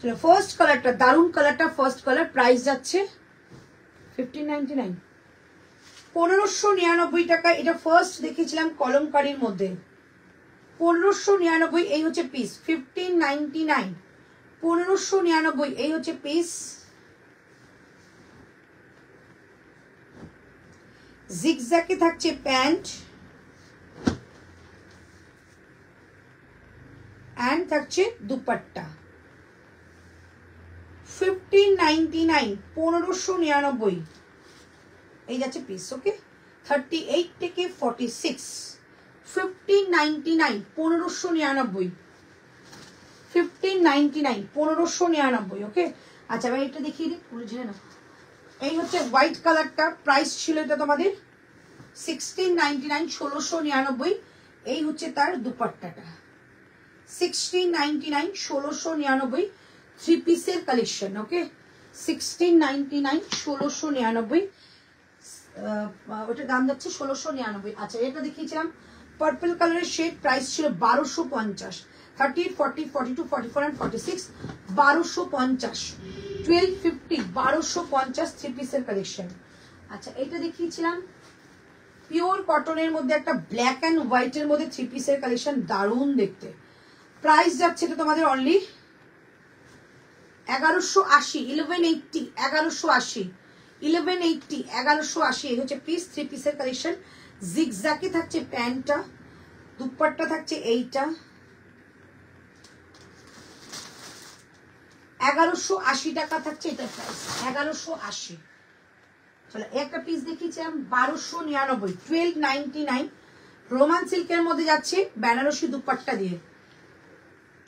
চলো ফার্স্ট কালারটা, দারুন কালারটা, ফার্স্ট কালার, প্রাইস যাচ্ছে 1599, 1599 টাকা। এটা ফার্স্ট দেখিয়েছিলাম কলমকারীর মধ্যে, 1599। এই হচ্ছে পিস, 1599, 1599। এই হচ্ছে পিস, জিগজ্যাগে থাকছে প্যান্ট, অ্যান্ড থাকছে দুপাট্টা। 1599, 1599। এই যাচ্ছে পিস, ওকে। 38 থেকে 46, 1599, 1599, 1599, 1599, ওকে। আচ্ছা এবার এটা দেখিয়ে দিই, পুরো ঝেড়ে নাও। এই হচ্ছে হোয়াইট কালারটা, প্রাইস ছিল এটা তোমাদের 1699, 1699। এই হচ্ছে তার দুপাট্টাটা, 1699, 1699, থ্রি পিসের কালেকশন, ওকে। 1699, 1699, ওটার দাম যাচ্ছে 1699। আচ্ছা এটা দেখিয়েছিলাম পার্পল কালারের শেড, প্রাইস ছিল 1250, 30, 40, 42, 44 and 46, 1250, 1250, 1250 থ্রি পিসের কালেকশন। আচ্ছা এটা দেখিয়েছিলাম পিওর কটনের মধ্যে একটা ব্ল্যাক অ্যান্ড হোয়াইটের মধ্যে থ্রি পিসের কালেকশন, দারুণ দেখতে। প্রাইস যাচ্ছে তো তোমাদের অনলি 1180, 1180, 1180, 1180, 1180। এই হচ্ছে পিস, থ্রি পিসের কালেকশন। জিগজ্যাগে থাকছে প্যান্টটা, দুপাট্টা থাকছে এইটা, 1180 টাকা থাকছে এটার প্রাইস, 1180। চলো একটা পিস দেখিয়েছিলাম 1299, 1299, রোমান সিল্কের মধ্যে যাচ্ছে বেনারসি দুপাট্টা দিয়ে,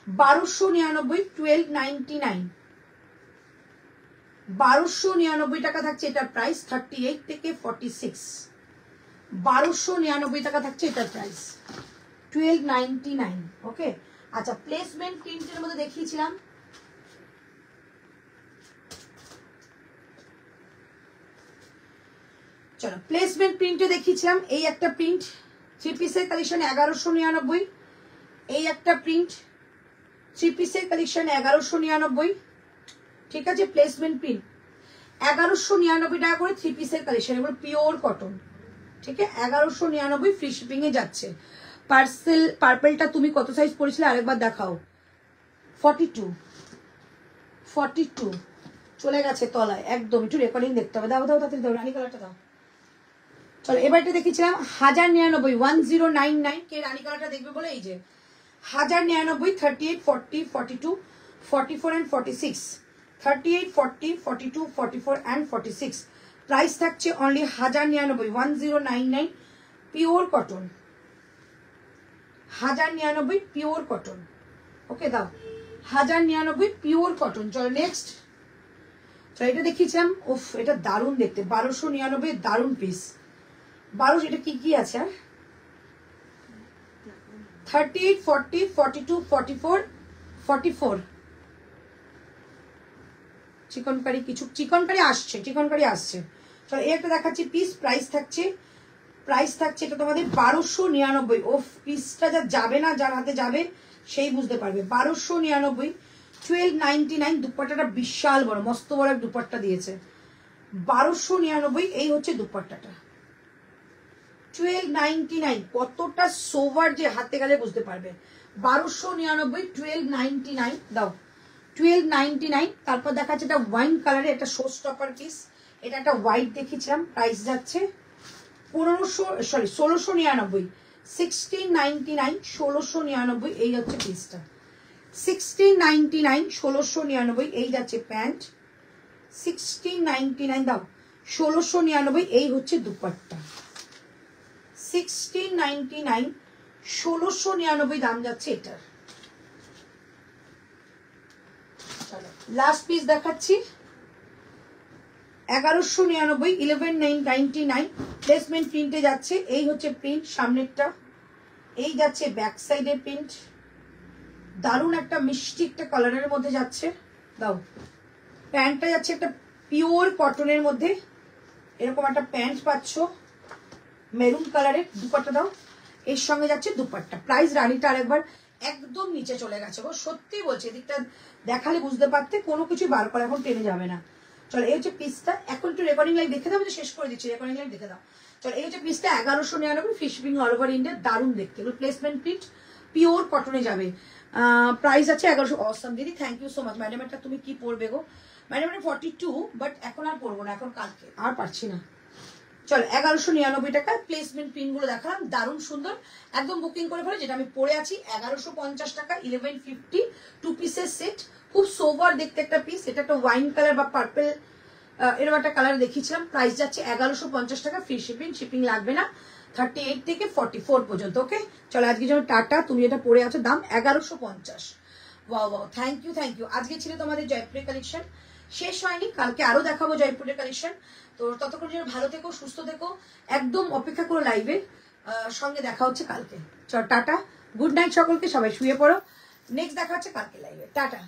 1299, 1299, 1299 টাকা থাকছে এটার প্রাইস। 38 থেকে 46, 1299 টাকা থাকছে এটার প্রাইস, 1299, ওকে। আচ্ছা প্লেসমেন্ট প্রিন্টের মধ্যে দেখিয়েছিলাম, চলো প্লেসমেন্ট প্রিন্টে দেখিয়েছিলাম এই একটা প্রিন্ট, থ্রি পিসের কালেকশন 1199। এই একটা প্রিন্ট, থ্রি পিসের কালেকশন 1199, ঠিক আছে। প্লেসমেন্ট প্রিন্ট 1199 টাকা করে থ্রি পিসের কালেকশন, এগুলো পিওর কটন, ঠিক আছে। 1199 ফ্রি শিপিং এ যাচ্ছে। পার্সেল পার্পলটা তুমি কত সাইজ পড়েছিলে আরেকবার দেখাও। 42, 42 চলে গেছে তলায় একদম, একটু রেকর্ডিং দেখতে হবে। দাও দাও তাড়াতাড়ি দাও, রানী কালারটা দাও। চলো এবারটা দেখিয়েছিলাম 1099, 1099। কে রানী কালারটা দেখবে বলে এই যে 1099, 38, 40, 42, 44 and 46, 38, 40, 42, 44 and 46। প্রাইস থাকছে only 1099, 1099, pure cotton, 1099 pure cotton, okay. দাও 1099 পিওর কটন। চলো নেক্সট, চলো এটা দেখিয়েছিলাম, উফ এটা দারুণ দেখতে, 1299, দারুণ পিস। 12, এটা কি কি আছে? 38, 40, 42, 44, 44 চিকনকারি, কিছু চিকনকারি আসছে, চিকনকারি আসছে। চলো এই একটা দেখাচ্ছি পিস, প্রাইস থাকছে এটা তোমাদের 1299। ও পিসটা যা যাবে না, যার হাতে যাবে সেই বুঝতে পারবে। 1299, 1299। দুপাট্টাটা বিশাল বড়, মস্ত বড় এক দুপাট্টা দিয়েছে, 1299। এই হচ্ছে দুপাট্টাটা, 1299। কতটা সোভার যে হাতে গেলে বুঝতে পারবে। 1299, 1299। দাও 1299। তারপর দেখাচ্ছে এটা ওয়াইন কালারে একটা শো স্টপার পিস, এটা একটা হোয়াইট দেখিয়েছিলাম, প্রাইস যাচ্ছে 1699, 1699, 1699 এই হচ্ছে পিসটা, 1699, 1699 এই যাচ্ছে প্যান্ট, 1699 দাও, 1699 এই হচ্ছে দুপাট্টা, 1699, 1699 দাম যাচ্ছে এটার। লাস্ট পিস দেখাচ্ছি 1199, 1199 প্লেসমেন্ট প্রিন্টে যাচ্ছে। এই হচ্ছে প্রিন্ট সামনেরটা, এই যাচ্ছে ব্যাক সাইডের প্রিন্ট, দারুণ একটা মিষ্টি একটা কালারের মধ্যে যাচ্ছে। দাও, প্যান্টটা যাচ্ছে একটা পিওর কটনের মধ্যে, এরকম একটা প্যান্ট পাচ্ছ মেরুন কালারের, দুপাট্টা দাও, এর সঙ্গে যাচ্ছে দুপাট্টা। প্রাইস রানীটা আরেকবার একদম নিচে চলে গেছে গো, সত্যি বলছি, এদিকটা দেখালে বুঝতে পারতে, কোনো কিছু বার করে এখন টেনে যাবে না। চলো এই হচ্ছে পিসটা, এখন একটু রেকর্ডিং লাইভ দেখে দাও, শেষ করে দিচ্ছি, রেকর্ডিং লাইভ দেখে দাও। চলো এই হচ্ছে পিসটা 1199, free shipping all over India, দারুণ দেখতে, প্লেসমেন্ট প্রিন্ট পিওর কটনে যাবে। প্রাইস আছে 1100। অসম দিদি, thank you so much. Madam এটা তুমি কি পরবে গো? ম্যাডাম এটা 42, বাট এখন আর পরবো না, এখন কালকে আর পারছি না। চলো 1199 টাকায় প্লেসমেন্ট পিন গুলো দেখালাম, দারুণ সুন্দর, একদম বুকিং করে ফেলো। যেটা আমি পরে আছি 1150 টাকা, 1150, 2 পিসের সেট, খুব সোভার দেখতে একটা পিস। এটা একটা ওয়াইন কালার বা পার্পল এরকম একটা কালার দেখিয়েছিলাম। প্রাইস যাচ্ছে 1150 টাকা, ফ্রি শিপিং, শিপিং লাগবে না, 38 থেকে 44 পর্যন্ত। ওকে, চলো আজকে যেমন টাটা, তুমি এটা পরে আছো, দাম 1150। Wow wow, thank you thank you. আজকে ছিল তোমাদের জয়পুরের কালেকশন, শেষ হয়নি, কালকে আরো দেখাবো জয়পুরের কালেকশন। তো ততক্ষণ জন্য ভালো থেকো, সুস্থ থেকো, একদম অপেক্ষা করো লাইভে, সঙ্গে দেখা হচ্ছে কালকে। চলো টাটা, গুড নাইট সকলকে, সবাই শুয়ে পড়ো, নেক্সট দেখা হচ্ছে কালকে লাইভে, টাটা।